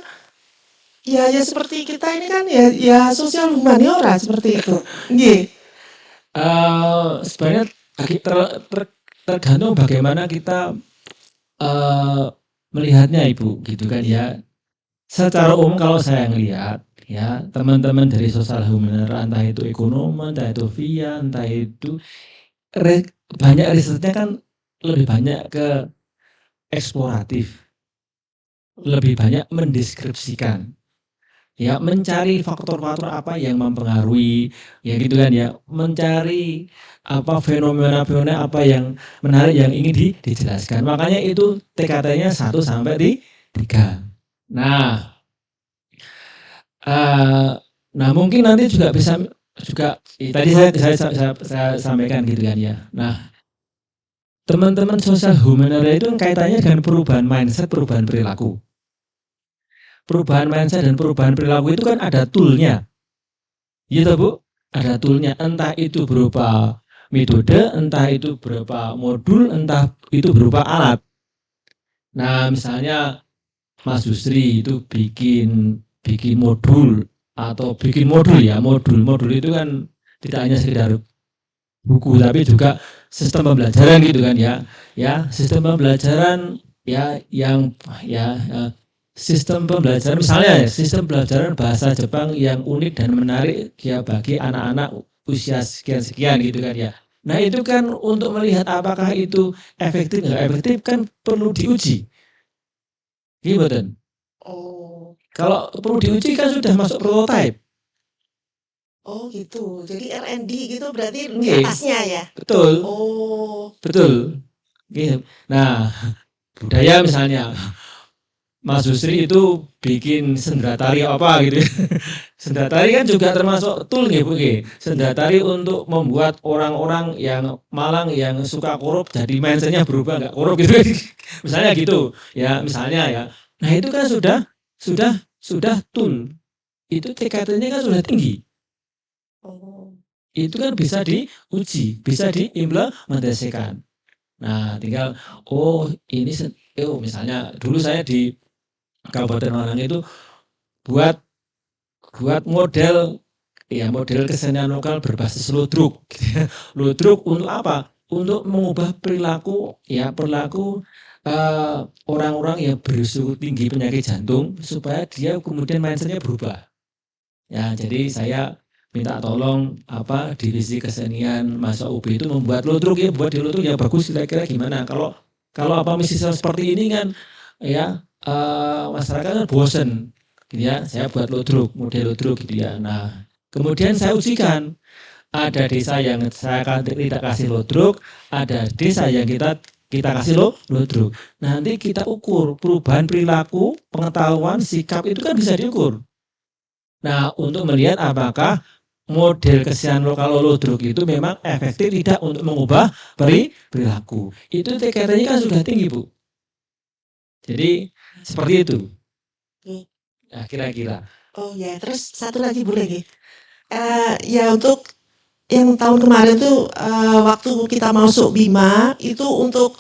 S7: ya seperti kita ini kan ya sosial humaniora seperti itu. Nggih.
S4: Sebenarnya tergantung bagaimana kita melihatnya Ibu gitu kan ya. Secara umum kalau saya ngelihat ya teman-teman dari sosial humaniora, entah itu ekonomi, entah itu via, entah itu banyak risetnya kan lebih banyak ke eksploratif, lebih banyak mendeskripsikan. Ya mencari faktor-faktor apa yang mempengaruhi, ya gitu kan ya, mencari apa fenomena-fenomena apa yang menarik yang ingin dijelaskan. Makanya itu TKT-nya 1 sampai 3. Nah, mungkin nanti juga bisa tadi saya sampaikan gitu kan ya. Nah, teman-teman sosial humaniora itu kaitannya dengan perubahan mindset, perubahan perilaku. Perubahan mindset dan perubahan perilaku itu kan ada tool-nya. Gitu Bu, ada tool-nya. Entah itu berupa metode, entah itu berupa modul, entah itu berupa alat. Nah, misalnya Mas Yusri itu bikin modul atau bikin modul ya, modul itu kan tidak hanya sekedar buku tapi juga sistem pembelajaran gitu kan ya. Ya, sistem pembelajaran ya yang sistem pembelajaran misalnya sistem pembelajaran bahasa Jepang yang unik dan menarik ya bagi anak-anak usia sekian-sekian gitu kan ya. Nah itu kan untuk melihat apakah itu efektif nggak efektif kan perlu diuji. Gimana?
S7: Oh.
S4: Kalau perlu diuji kan sudah masuk prototype.
S7: Oh gitu. Jadi R&D gitu berarti di
S4: Nggih,
S7: atasnya ya?
S4: betul,
S7: Oh.
S4: betul. Nggih. Nah, budaya misalnya Mas Yusri itu bikin sendera tari apa gitu. Sendera tari kan juga termasuk tool nggih Bu nggih. Sendera tari untuk membuat orang-orang yang Malang yang suka korup jadi mindset-nya berubah nggak korup gitu. Misalnya gitu, ya misalnya ya. Nah itu kan sudah tool. Itu TKT-nya kan sudah tinggi.
S7: Oh.
S4: Itu kan bisa diuji, bisa diimplementasikan. Nah tinggal, oh ini misalnya dulu saya di Kabupaten Malang itu buat model kesenian lokal berbasis ludruk. Ludruk untuk apa? Untuk mengubah perilaku orang-orang yang berisiko tinggi penyakit jantung supaya dia kemudian mindset-nya berubah. Ya, jadi saya minta tolong divisi kesenian Mas UB itu membuat ludruk ya, buat di ludruk yang bagus kira-kira gimana. Kalau misalnya seperti ini kan ya masyarakat kan bosen gitu ya. Saya buat ludruk, model ludruk gitu ya. Nah, kemudian saya ujikan. Ada desa yang saya tidak kasih ludruk, ada desa yang kita kasih ludruk. Nanti kita ukur perubahan perilaku, pengetahuan, sikap itu kan bisa diukur. Nah, untuk melihat apakah model kesenian lokal ludruk itu memang efektif tidak untuk mengubah perilaku. Itu TKT-nya kan sudah tinggi, Bu. Jadi seperti itu.
S7: Oke.
S4: Nah, kira-kira.
S7: Oh ya, terus satu lagi boleh nggih? Ya untuk yang tahun kemarin tuh waktu kita masuk BIMA itu untuk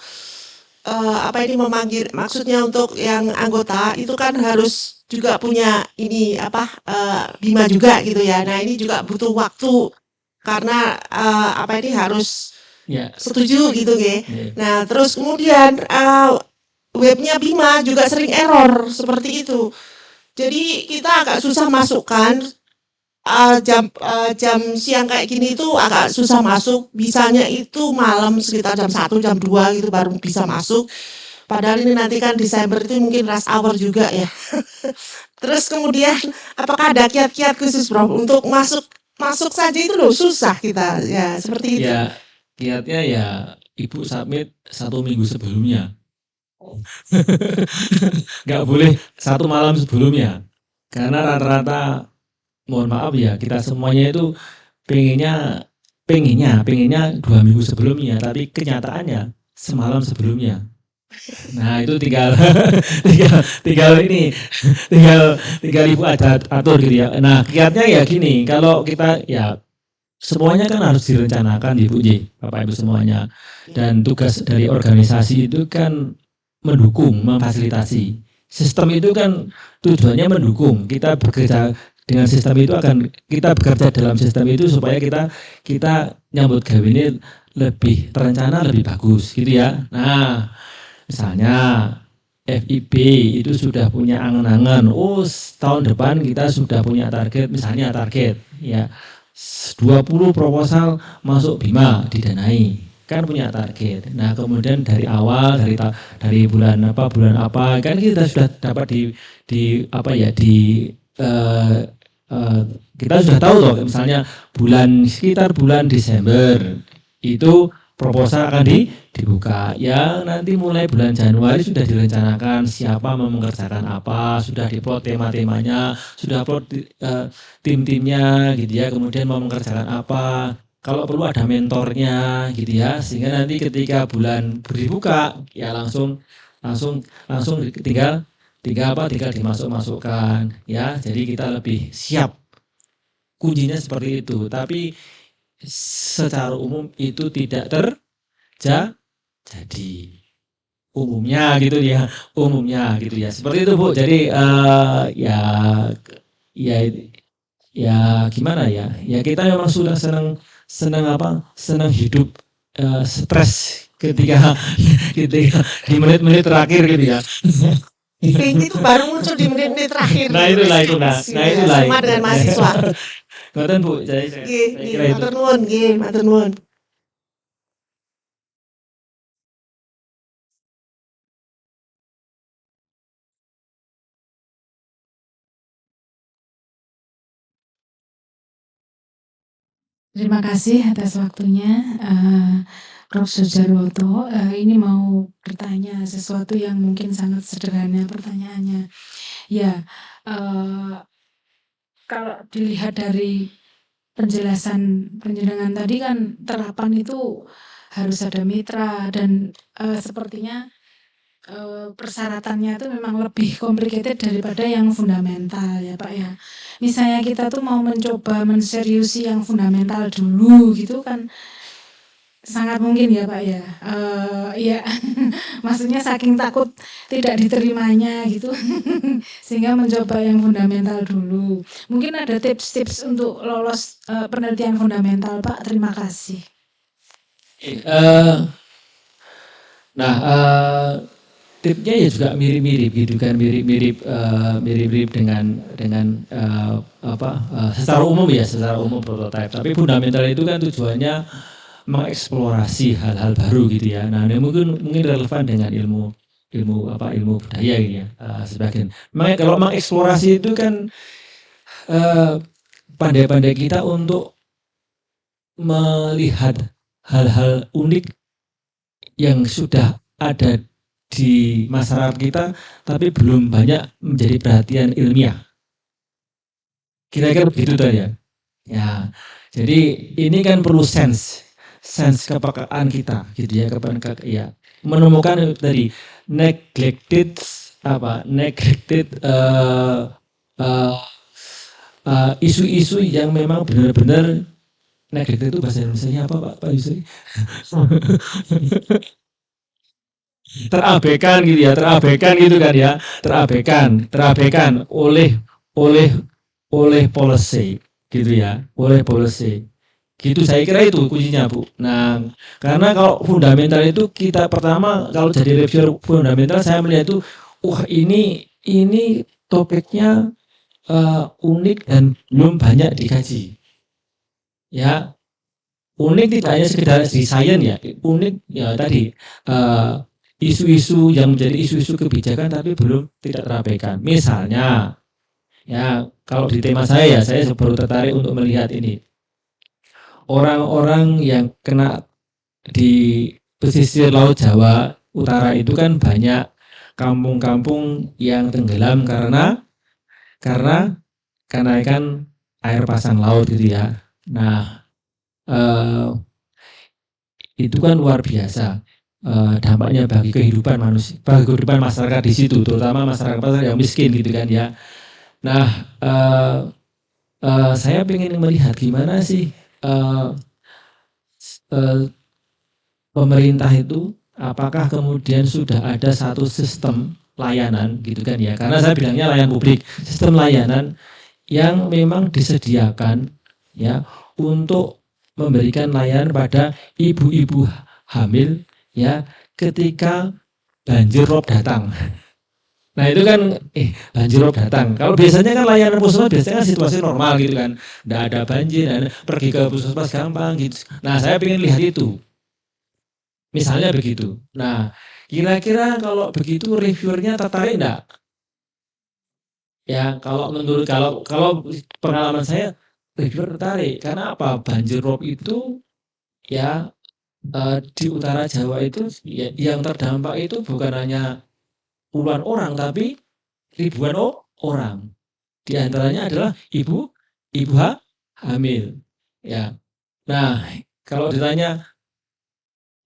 S7: memanggil maksudnya untuk yang anggota itu kan harus juga punya ini BIMA juga gitu ya. Nah, ini juga butuh waktu karena harus
S4: Ya.
S7: setuju gitu nggih.
S4: Ya.
S7: Nah, terus kemudian webnya BIMA juga sering error seperti itu. Jadi kita agak susah masukkan jam siang kayak gini itu agak susah masuk, bisanya itu malam sekitar jam 1, jam 2 gitu baru bisa masuk. Padahal ini nanti kan Desember itu mungkin rush hour juga ya. Terus kemudian apakah ada kiat-kiat khusus Prof untuk masuk saja itu loh susah kita ya seperti itu.
S4: Ya, kiatnya ya Ibu submit 1 minggu sebelumnya. Nggak boleh 1 malam sebelumnya. Karena rata-rata mohon maaf ya, kita semuanya itu pengennya 2 minggu sebelumnya, tapi kenyataannya semalam sebelumnya. Nah itu tinggal Ibu atur gitu ya. Nah kiatnya ya gini, kalau kita ya semuanya kan harus direncanakan Ibu Bapak Ibu semuanya. Dan tugas dari organisasi itu kan mendukung, memfasilitasi. Sistem itu kan tujuannya mendukung. Kita bekerja dengan sistem itu kita bekerja dalam sistem itu supaya kita nyambut gawe ini lebih terencana, lebih bagus gitu ya. Nah, misalnya FIB itu sudah punya angan-angan, tahun depan kita sudah punya target, misalnya ya 20 proposal masuk BIMA didanai. Kan punya target. Nah, kemudian dari awal dari bulan apa kan kita sudah dapat kita sudah tahu toh misalnya sekitar bulan Desember itu proposal akan dibuka. Ya nanti mulai bulan Januari sudah direncanakan siapa mau mengerjakan apa, sudah diplot tema-temanya, sudah plot tim-timnya gitu ya, kemudian mau mengerjakan apa. Kalau perlu ada mentornya gitu ya, sehingga nanti ketika bulan dibuka ya langsung tinggal dimasukkan ya. Jadi kita lebih siap. Kuncinya seperti itu. Tapi secara umum itu tidak terjadi. Umumnya gitu ya. Seperti itu Bu. Jadi ya gimana ya? Ya kita memang sudah senang hidup stres ketika di menit-menit terakhir gitu ya.
S7: Itu baru muncul di menit-menit terakhir.
S4: Nah itulah.
S7: Sama dengan mahasiswa.
S4: Ngoten Bu, saya kira itu.
S7: Matur nuwun.
S6: Terima kasih atas waktunya, Prof. Sujarwoto. Ini mau bertanya sesuatu yang mungkin sangat sederhana pertanyaannya. Ya, kalau dilihat dari penjelasan panjenengan tadi kan terapan itu harus ada mitra dan, sepertinya, persyaratannya itu memang lebih complicated daripada yang fundamental ya, Pak, ya. Misalnya kita tuh mau mencoba menseriusi yang fundamental dulu gitu kan sangat mungkin ya, Pak, ya. Iya, maksudnya saking takut tidak diterimanya gitu, sehingga mencoba yang fundamental dulu. Mungkin ada tips-tips untuk lolos, penelitian fundamental, Pak? Terima kasih.
S4: Eh, nah, tipsnya ya juga mirip-mirip gitu kan, mirip-mirip dengan secara umum prototipe. Tapi fundamental itu kan tujuannya mengeksplorasi hal-hal baru gitu ya. Nah, ini mungkin relevan dengan ilmu budaya gitu ya, sebagian. Makanya kalau mengeksplorasi itu kan pandai-pandai kita untuk melihat hal-hal unik yang sudah ada di masyarakat kita, tapi belum banyak menjadi perhatian ilmiah. Kira-kira begitu tadi ya. Ya, jadi ini kan perlu sense kepekaan kita, gitu ya, ya, menemukan tadi neglected isu-isu yang memang benar-benar neglected itu bahasa Indonesia apa Pak Yusri? Terabaikan gitu ya, terabaikan gitu kan ya, terabaikan oleh policy gitu ya, oleh policy. Gitu saya kira itu kuncinya, Bu. Nah, karena kalau fundamental itu kita pertama kalau jadi reviewer fundamental saya melihat itu wah ini topiknya unik dan belum banyak dikaji. Ya, unik tidak hanya sekedar di sains ya, unik ya tadi isu-isu yang menjadi isu-isu kebijakan tapi belum tidak terabaikan. Misalnya, ya kalau di tema saya baru tertarik untuk melihat ini. Orang-orang yang kena di pesisir Laut Jawa Utara itu kan banyak kampung-kampung yang tenggelam karena kenaikan air pasang laut gitu ya. Nah, itu kan luar biasa dampaknya bagi kehidupan manusia, bagi kehidupan masyarakat di situ, terutama masyarakat yang miskin gitu kan ya. Nah, saya ingin melihat gimana sih pemerintah itu apakah kemudian sudah ada satu sistem layanan gitu kan ya, karena saya bilangnya layanan publik, sistem layanan yang memang disediakan ya untuk memberikan layanan pada ibu-ibu hamil ya ketika banjir rob datang. Nah itu kan banjir rob datang. Kalau biasanya kan layanan puskesmas biasanya kan situasi normal gitu kan, tidak ada banjir, pergi ke puskesmas gampang gitu. Nah saya ingin lihat itu, misalnya begitu. Nah kira-kira kalau begitu reviewernya tertarik enggak? Ya kalau menurut kalau pengalaman saya reviewer tertarik karena apa? Banjir rob itu ya di utara Jawa itu ya, yang terdampak itu bukan hanya puluhan orang tapi ribuan orang. Di antaranya adalah ibu hamil. Ya. Nah, kalau ditanya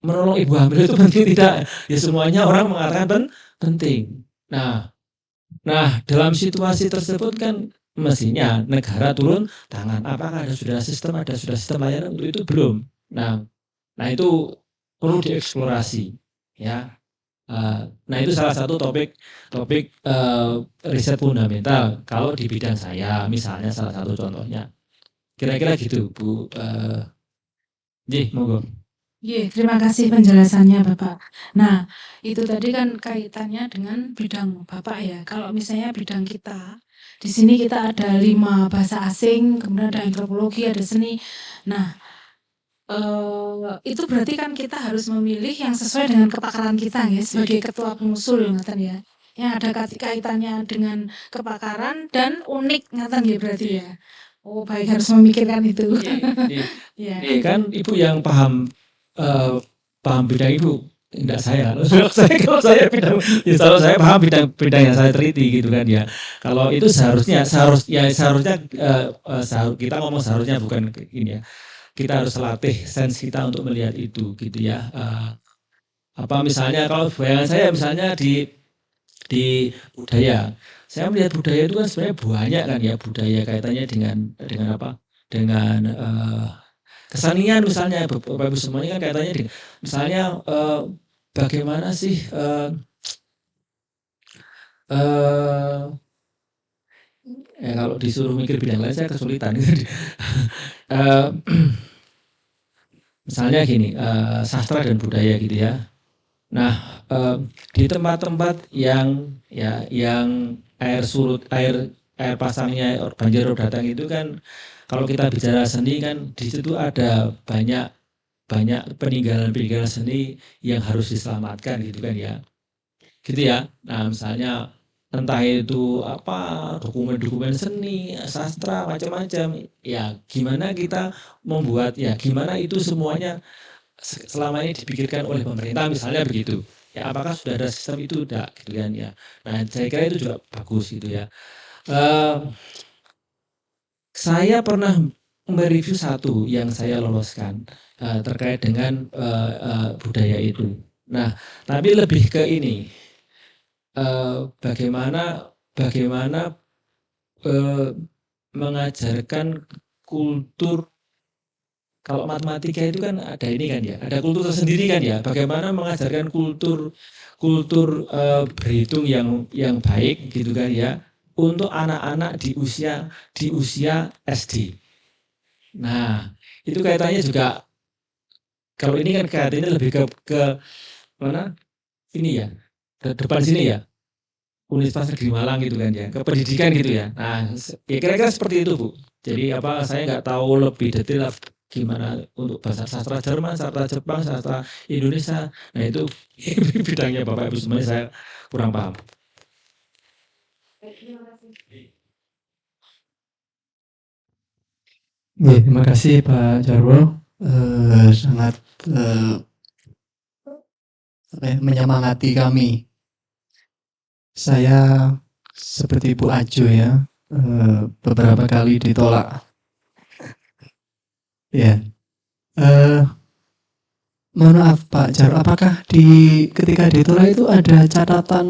S4: menolong ibu hamil itu penting tidak? Ya semuanya orang mengatakan penting. Nah, dalam situasi tersebut kan mestinya negara turun tangan. Apakah sudah sistem layanan untuk itu belum? Nah itu perlu dieksplorasi ya. Nah itu salah satu topik riset fundamental kalau di bidang saya, misalnya salah satu contohnya. Kira-kira gitu, Bu. Monggo.
S6: Terima kasih penjelasannya Bapak. Nah, itu tadi kan kaitannya dengan bidang Bapak ya. Kalau misalnya bidang kita, di sini kita ada 5 bahasa asing, kemudian ada antropologi, ada seni. Nah, itu berarti kan kita harus memilih yang sesuai dengan kepakaran kita ya, sebagai ketua pengusul ngaten ya. Yang ada kaitannya dengan kepakaran dan unik ngaten ya berarti ya. Oh, baik, harus memikirkan itu.
S4: Iya,
S6: Iya.
S4: kan Ibu yang paham bidang Ibu, enggak saya. Kalau saya bidang, ya kalau saya paham bidang yang saya teliti gitu kan ya. Kalau itu seharusnya kita ngomong seharusnya bukan ini ya. Kita harus latih sense kita untuk melihat itu gitu ya. Misalnya kalau bayangan saya misalnya di budaya. Saya melihat budaya itu kan sebenarnya banyak kan ya, budaya kaitannya dengan apa? Dengan kesenian misalnya, Bapak Ibu semuanya kan kaitannya dengan misalnya bagaimana sih kalau disuruh mikir bidang lain saya kesulitan. Eh, misalnya gini, sastra dan budaya gitu ya. Nah, di tempat-tempat yang air surut, air pasangnya banjir rob datang itu kan, kalau kita bicara seni kan di situ ada banyak peninggalan-peninggalan seni yang harus diselamatkan gitu kan ya. Gitu ya. Nah, misalnya entah itu apa, dokumen-dokumen seni, sastra, macam-macam. Ya, gimana kita membuat ya, gimana itu semuanya selama ini dipikirkan oleh pemerintah misalnya begitu. Ya, apakah sudah ada sistem itu tidak gitu kan ya. Nah, saya kira itu juga bagus gitu ya. Saya pernah mereview satu yang saya loloskan terkait dengan budaya itu. Nah, tapi lebih ke ini, bagaimana mengajarkan kultur. Kalau matematika itu kan ada ini kan ya, ada kultur tersendiri kan ya. Bagaimana mengajarkan kultur berhitung yang baik gitu kan ya untuk anak-anak di usia SD. Nah, itu kaitannya juga kalau ini kan kaitannya lebih ke mana? Ini ya, depan sini ya. Universitas Negeri Malang gitu kan ya, ke pendidikan gitu ya. Nah, ya kira-kira seperti itu Bu. Jadi saya nggak tahu lebih detail gimana untuk bahasa sastra Jerman, sastra Jepang, sastra Indonesia. Nah itu bidangnya Bapak Ibu semuanya saya kurang paham.
S8: Terima kasih Pak Jarwo, sangat menyemangati kami. Saya seperti Bu Ajo ya, beberapa kali ditolak. Ya, mohon maaf Pak Jarwo, apakah ketika ditolak itu ada catatan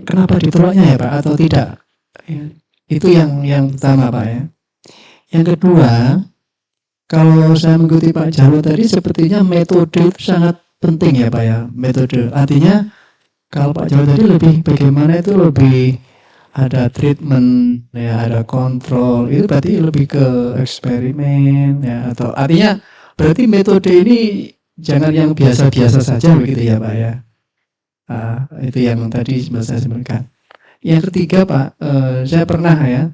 S8: kenapa ditolaknya ya Pak atau tidak? Ya, itu yang pertama Pak ya. Yang kedua, kalau saya mengikuti Pak Jarwo tadi sepertinya metode itu sangat penting ya Pak ya, metode. Artinya kalau Pak Jarwo tadi lebih bagaimana itu lebih ada treatment ya, ada kontrol. Itu berarti lebih ke eksperimen ya atau artinya berarti metode ini jangan yang biasa-biasa saja begitu ya Pak ya. Itu yang tadi saya sebutkan. Yang ketiga Pak, saya pernah ya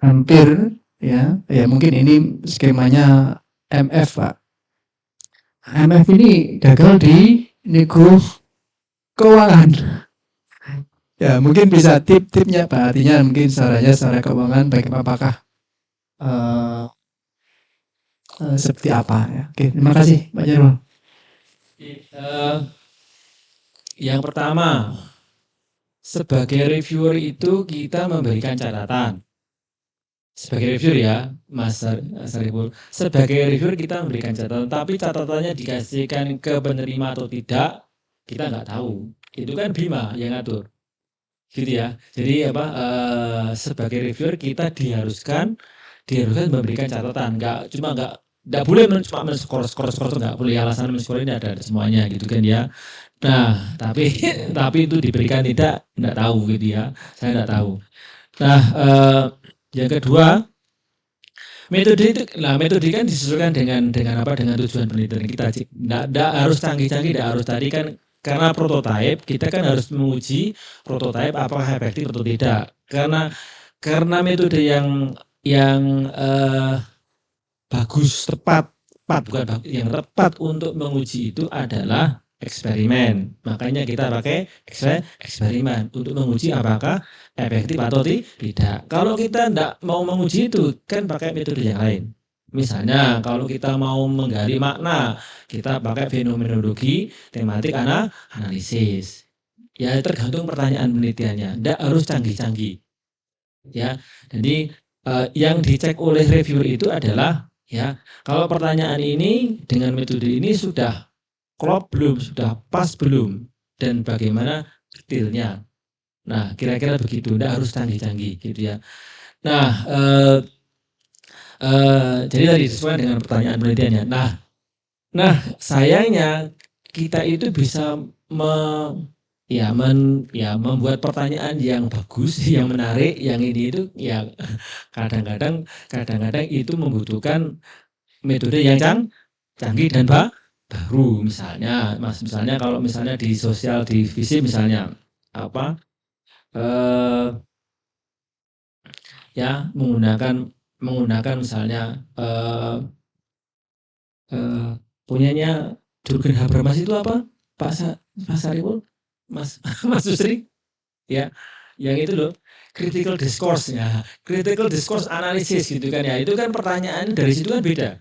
S8: hampir ya mungkin ini skemanya MF Pak. MF ini gagal di nego keuangan. Ya mungkin bisa tip-tipnya Pak, artinya mungkin secara keuangan apakah seperti apa ya. Oke, terima kasih Pak Jarwo.
S4: Yang pertama, sebagai reviewer itu kita memberikan catatan. Sebagai reviewer ya, Mas Sariful. Sebagai reviewer kita memberikan catatan, tapi catatannya dikasihkan ke penerima atau tidak, kita nggak tahu. Itu kan Bima yang ngatur. Gitu ya. Jadi sebagai reviewer kita diharuskan memberikan catatan. Nggak boleh cuma men-skor nggak boleh, alasan men-skor ini ada semuanya gitu kan ya. Nah, tapi itu diberikan tidak tahu gitu ya. Saya nggak tahu. Nah, yang kedua, metode kan disesuaikan dengan tujuan penelitian kita. Tidak harus canggih-canggih, tidak harus tadi kan, karena prototipe kita kan harus menguji prototipe apakah efektif atau tidak. Karena metode yang bagus, tepat untuk menguji itu adalah eksperimen. Makanya kita pakai eksperimen untuk menguji apakah efektif atau tidak. Kalau kita tidak mau menguji itu, kan pakai metode yang lain. Misalnya kalau kita mau menggali makna, kita pakai fenomenologi, tematik, analisis. Ya tergantung pertanyaan penelitiannya, tidak harus canggih-canggih. Ya, jadi yang dicek oleh reviewer itu adalah ya kalau pertanyaan ini dengan metode ini sudah klop belum, sudah pas belum, dan bagaimana detailnya. Nah, kira-kira begitu, tidak harus canggih-canggih gitu ya. Nah, jadi tadi sesuai dengan pertanyaan penelitiannya. Nah sayangnya kita itu bisa membuat pertanyaan yang bagus, yang menarik, yang ini itu ya kadang-kadang itu membutuhkan metode yang canggih dan baru. Misalnya kalau misalnya di sosial divisi misalnya apa ya menggunakan misalnya punyanya Jurgen Habermas itu apa Pak Sariful, Mas Susri ya, yang itu loh critical discourse ya, critical discourse analysis gitu kan ya, itu kan pertanyaan dari situ kan beda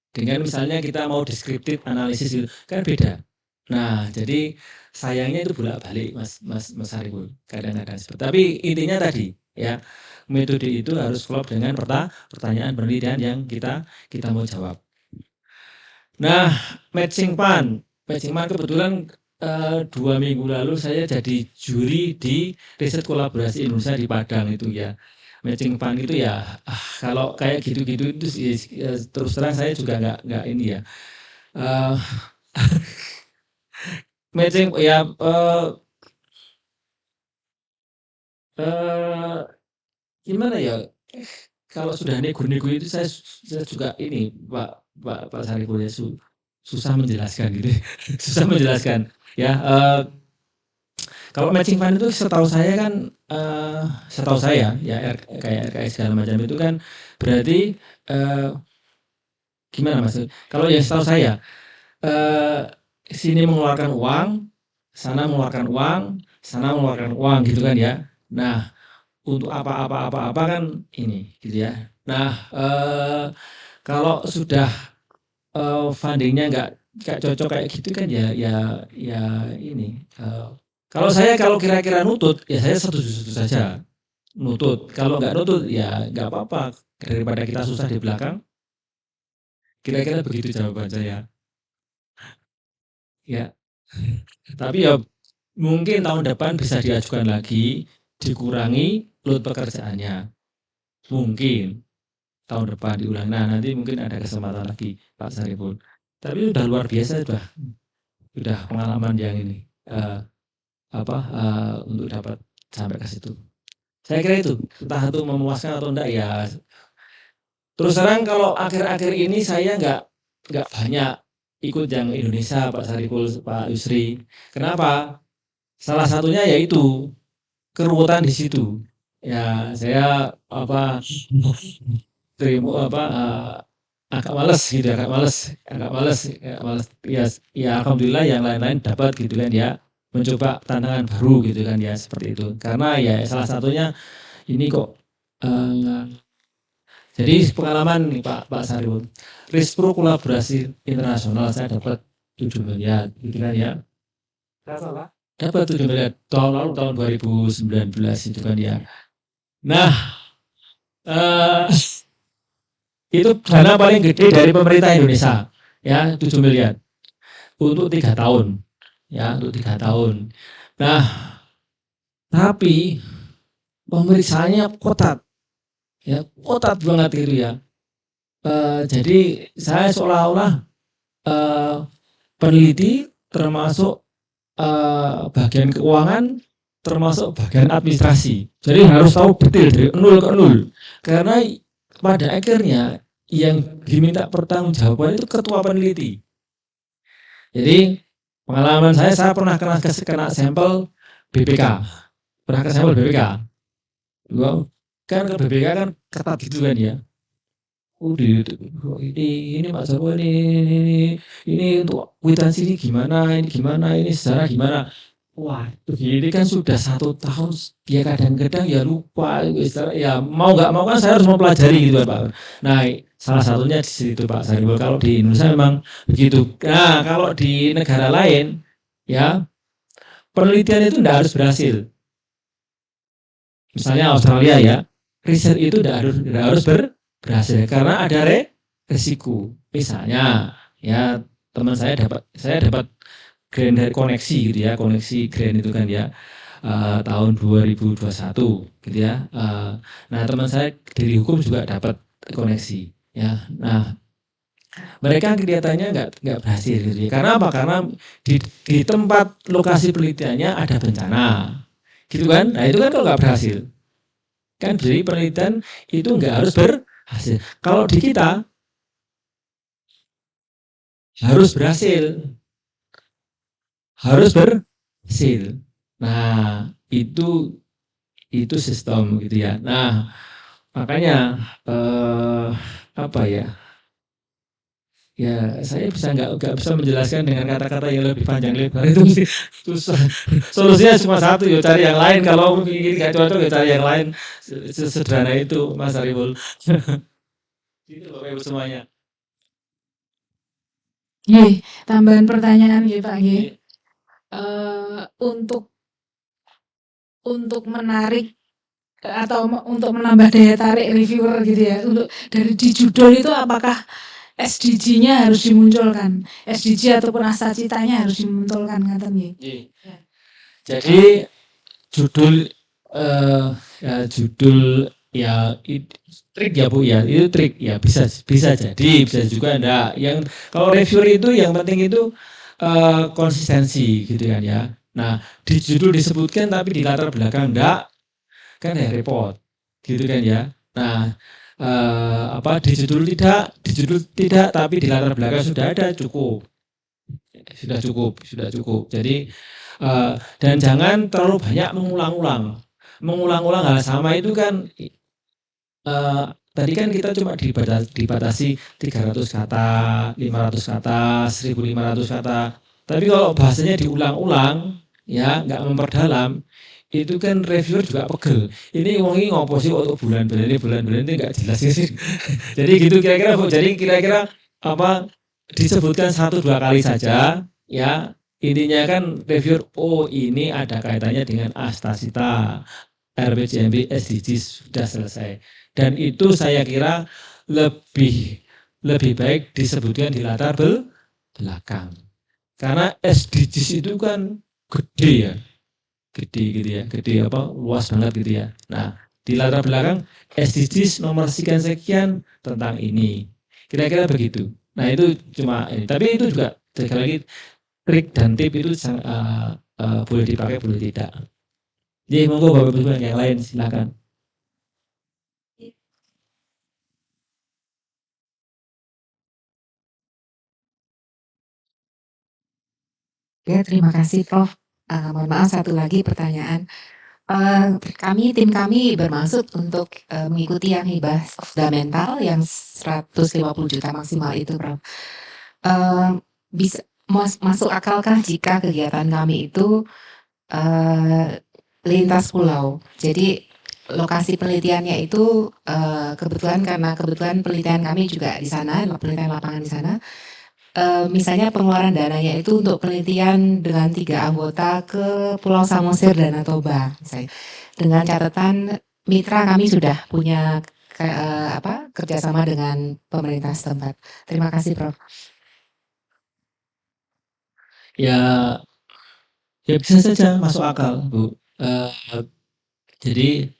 S4: dengan misalnya kita mau descriptive analisis itu kan beda. Nah jadi sayangnya itu bolak-balik Mas Sariful kadang-kadang. Tapi intinya tadi ya, metode itu harus klop dengan pertanyaan penelitian yang kita mau jawab. Nah, matching fund kebetulan 2 minggu lalu saya jadi juri di riset kolaborasi Indonesia di Padang itu ya. Matching fund itu ya, kalau kayak gitu-gitu itu terus terang saya juga nggak ini ya. Matching ya gimana ya? Kalau sudah nego-nego itu saya juga ini Pak Sariful ya susah menjelaskan gitu. Susah menjelaskan ya. Kalau matching fund itu setahu saya kan setahu saya ya kayak segala macam itu kan berarti gimana Mas? Kalau yang setahu saya sini mengeluarkan uang, sana mengeluarkan uang, sana mengeluarkan uang gitu kan ya. Nah, untuk apa kan ini gitu ya. Nah, kalau sudah fundingnya nggak cocok kayak gitu kan ya ini. Kalau kira-kira nutut ya saya setuju saja nutut. Kalau nggak nutut ya nggak apa-apa, daripada kita susah di belakang. Kira-kira begitu jawaban saya. Ya. Tapi ya mungkin tahun depan bisa diajukan lagi, dikurangi load pekerjaannya. Mungkin tahun depan diulang. Nah, nanti mungkin ada kesempatan lagi Pak Sariful. Tapi udah luar biasa, udah pengalaman yang ini untuk dapat sampai ke situ. Saya kira itu, entah itu memuaskan atau enggak ya. Terus terang kalau akhir-akhir ini saya nggak banyak ikut yang Indonesia Pak Sariful, Pak Yusri. Kenapa? Salah satunya yaitu keruwetan di situ. Ya, saya agak males gitu, agak males. Ya alhamdulillah yang lain-lain dapat gitu kan ya, mencoba tantangan baru gitu kan ya, seperti itu. Karena ya salah satunya ini kok jadi pengalaman nih Pak Sariful, Rispro kolaborasi internasional saya dapat 7 miliar gitu kan ya. Dapat 7 miliar tahun lalu, tahun 2019 itu kan ya. Nah, itu dana paling gede dari pemerintah Indonesia ya, 7 miliar untuk 3 tahun ya, untuk 3 tahun. Nah, tapi pemeriksaannya ketat ya, ketat banget gitu ya. Jadi saya seolah-olah peneliti termasuk bagian keuangan, termasuk bagian administrasi. Jadi harus tahu detail dari nol ke nol. Karena pada akhirnya yang diminta pertanggungjawaban itu ketua peneliti. Jadi pengalaman saya pernah kena sampel BPK. Pernah ke sampel BPK. Kan ke BPK kan ketat gitu kan ya. ini Pak Jarwo ini untuk kwitansi ini gimana, ini sejarah gimana. Waduh, ini kan sudah 1 tahun, dia kadang-kadang ya lupa, ya mau nggak mau kan saya harus mempelajari gitu kan Pak. Nah, salah satunya di situ Pak Jarwo, kalau di Indonesia memang begitu. Nah, kalau di negara lain, ya penelitian itu tidak harus berhasil. Misalnya Australia ya, riset itu tidak harus berhasil karena ada resiko. Misalnya ya teman saya dapat grant dari koneksi gitu ya, koneksi grant itu kan ya tahun 2021 gitu ya. Nah teman saya dari hukum juga dapat koneksi ya. Nah mereka kelihatannya nggak berhasil gitu ya. Karena apa? Karena di tempat lokasi penelitiannya ada bencana, gitu kan? Nah itu kan kalau nggak berhasil, kan jadi penelitian itu nggak harus berhasil. Kalau di kita harus berhasil. Nah, itu sistem gitu ya. Nah, makanya apa ya? Ya, saya nggak bisa menjelaskan dengan kata-kata yang lebih panjang lebar itu susah. Solusinya cuma satu, ya cari yang lain. Kalau ini nggak cocok, ya cari yang lain. Sederhana itu, Mas Ariful. Itu Bapak Ibu semuanya.
S6: Nggih, tambahan pertanyaan nggih Pak nggih. Untuk menarik atau untuk menambah daya tarik reviewer gitu ya, untuk dari di judul itu apakah SDG-nya harus dimunculkan? SDG ataupun astacitanya harus dimunculkan ngaten nggih.
S4: Jadi judul trik ya Bu ya, itu trik ya, bisa jadi, bisa juga enggak. Yang kalau reviewer itu yang penting itu konsistensi gitu kan ya. Nah di judul disebutkan tapi di latar belakang enggak, kan ya repot gitu kan ya. Nah di judul tidak tapi di latar belakang sudah ada, sudah cukup. Jadi dan jangan terlalu banyak mengulang-ulang hal sama itu kan. Tadi kan kita cuma dibatasi 300 kata, 500 kata, 1500 kata. Tapi kalau bahasanya diulang-ulang, ya nggak memperdalam, itu kan reviewer juga pegel. Ini wong ini ngopo sih untuk bulan-bulan ini nggak jelas sih. Jadi gitu kira-kira Bu. Jadi kira-kira apa disebutkan 1-2 kali saja, ya. Intinya kan reviewer, oh ini ada kaitannya dengan astacita, RPJMP, SDGs sudah selesai. Dan itu saya kira lebih baik disebutkan di latar belakang. Karena SDGs itu kan gede ya. Gede luas banget gitu ya. Nah, di latar belakang SDGs nomor sekian tentang ini. Kira-kira begitu. Nah, itu cuma ini. Tapi itu juga sekali lagi trik dan tip itu boleh dipakai, boleh tidak. Jadi monggo Bapak Ibu yang lain silakan.
S5: Ya, terima kasih Prof. Mohon maaf satu lagi pertanyaan. Tim kami bermaksud untuk mengikuti yang hibah fundamental yang 150 juta maksimal itu, Prof. Bisa masuk akalkah jika kegiatan kami itu lintas pulau? Jadi lokasi penelitiannya itu karena kebetulan penelitian kami juga di sana, penelitian lapangan di sana. Misalnya pengeluaran dananya itu untuk penelitian dengan 3 anggota ke Pulau Samosir dan Toba, misalnya. Dengan catatan mitra kami sudah punya kerjasama dengan pemerintah setempat. Terima kasih, Prof.
S4: Ya bisa saja masuk akal, Bu. Jadi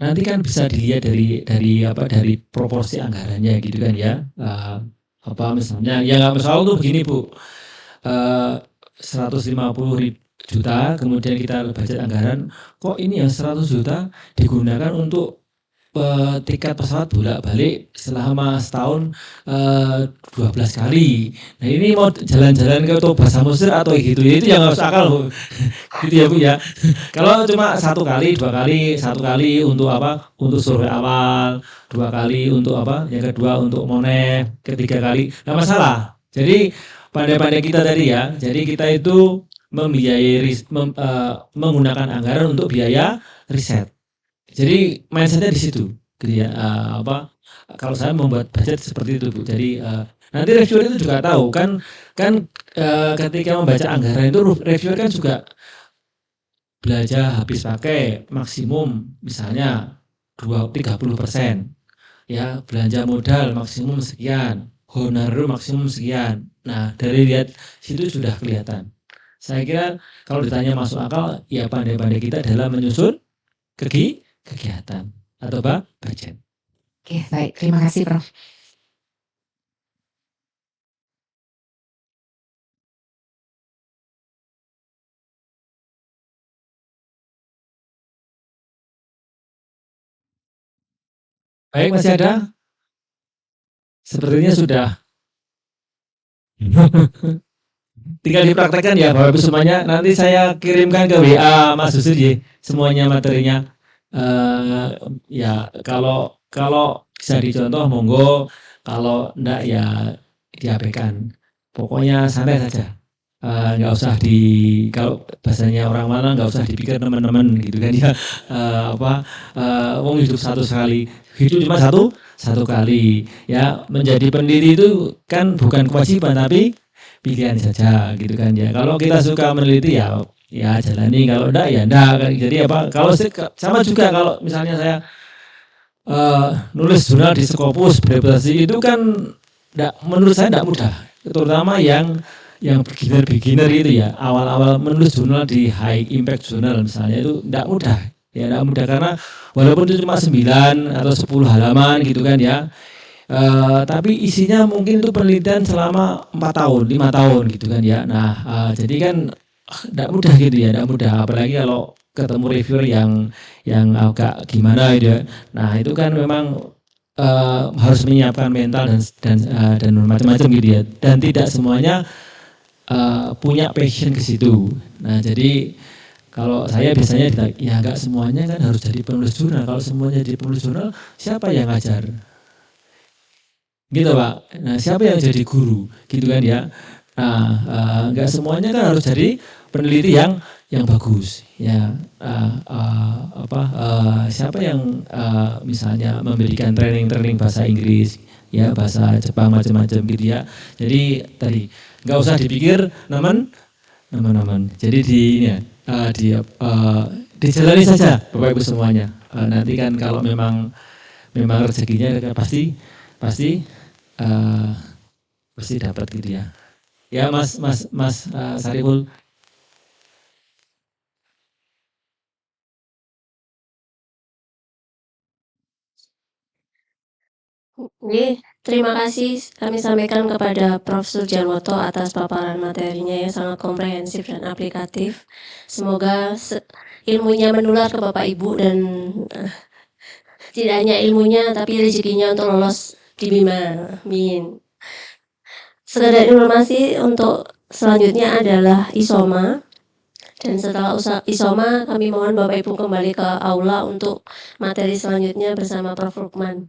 S4: nanti kan bisa dilihat dari proporsi anggarannya gitu kan ya. Misalnya ya nggak masalah tuh begini Bu, 150 juta kemudian kita budget anggaran, kok ini yang 100 juta digunakan untuk tiket pesawat bolak-balik selama setahun 12 kali. Nah ini mau jalan-jalan ke Toba Samosir atau gitu ya, itu yang harus akal Bu. gitu ya Bu ya. Kalau cuma 1 kali, 2 kali, 1 kali untuk apa, untuk survei awal, 2 kali untuk apa, yang kedua untuk monef, ketiga kali, nggak masalah. Jadi pandai-pandai kita tadi ya, jadi kita itu membiayai menggunakan anggaran untuk biaya riset. Jadi mindsetnya di situ, gitu ya. Apa, kalau saya membuat budget seperti itu Bu. Jadi nanti reviewer itu juga tahu kan ketika membaca anggaran itu reviewer kan juga belanja habis pakai maksimum misalnya 30%, ya belanja modal maksimum sekian, honorer maksimum sekian. Nah dari lihat situ sudah kelihatan. Saya kira kalau ditanya masuk akal, ya pandai-pandai kita dalam menyusun kegiatan atau budget.
S5: Oke, baik. Terima kasih, Prof.
S4: Baik, masih ada? Sepertinya sudah. Tinggal dipraktekkan ya Bapak Ibu semuanya. Nanti saya kirimkan ke WA Mas Susri semuanya materinya. Ya kalau bisa dicontoh monggo, kalau enggak ya diabaikan. Pokoknya santai saja. Nggak usah kalau bahasanya orang mana nggak usah dipikir teman-teman gitu kan ya. Wong hidup satu sekali, hidup cuma satu kali. Ya menjadi pendiri itu kan bukan kewajiban tapi pilihan saja gitu kan ya. Kalau kita suka meneliti ya jalani, kalau enggak ya enggak. Jadi kalau sama juga kalau misalnya saya nulis jurnal di Scopus bereputasi itu kan menurut saya enggak mudah, terutama yang beginner itu ya, awal-awal menulis jurnal di high impact journal misalnya itu enggak mudah. Ya enggak mudah karena walaupun itu cuma 9 atau 10 halaman gitu kan ya. Tapi isinya mungkin itu penelitian selama 4 tahun, 5 tahun gitu kan ya. Nah, jadi kan enggak mudah gitu ya, enggak mudah. Apalagi kalau ketemu reviewer yang agak gimana gitu ya. Nah, itu kan memang harus menyiapkan mental dan macam-macam gitu ya. Dan tidak semuanya punya passion ke situ. Nah, jadi kalau saya biasanya ya enggak semuanya kan harus jadi penulis jurnal. Kalau semuanya jadi penulis jurnal, siapa yang ngajar? Gitu Pak. Nah siapa yang jadi guru gitu kan ya. Nah nggak semuanya kan harus jadi peneliti yang bagus ya. Siapa yang misalnya memberikan training bahasa Inggris ya, bahasa Jepang macam-macam gitu ya. Jadi tadi nggak usah dipikir teman-teman. Jadi dijalani saja Bapak Ibu semuanya. Nanti kan kalau memang rezekinya pasti dapat gitu ya. Ya Mas Sariful.
S1: Terima kasih kami sampaikan kepada Prof. Sujarwoto atas paparan materinya yang sangat komprehensif dan aplikatif. Semoga ilmunya menular ke Bapak Ibu dan tidak hanya ilmunya tapi rezekinya untuk lolos di BIMA. Amin. Sekedar informasi untuk selanjutnya adalah ISOMA. Dan setelah ISOMA kami mohon Bapak Ibu kembali ke aula untuk materi selanjutnya bersama Prof. Lukman.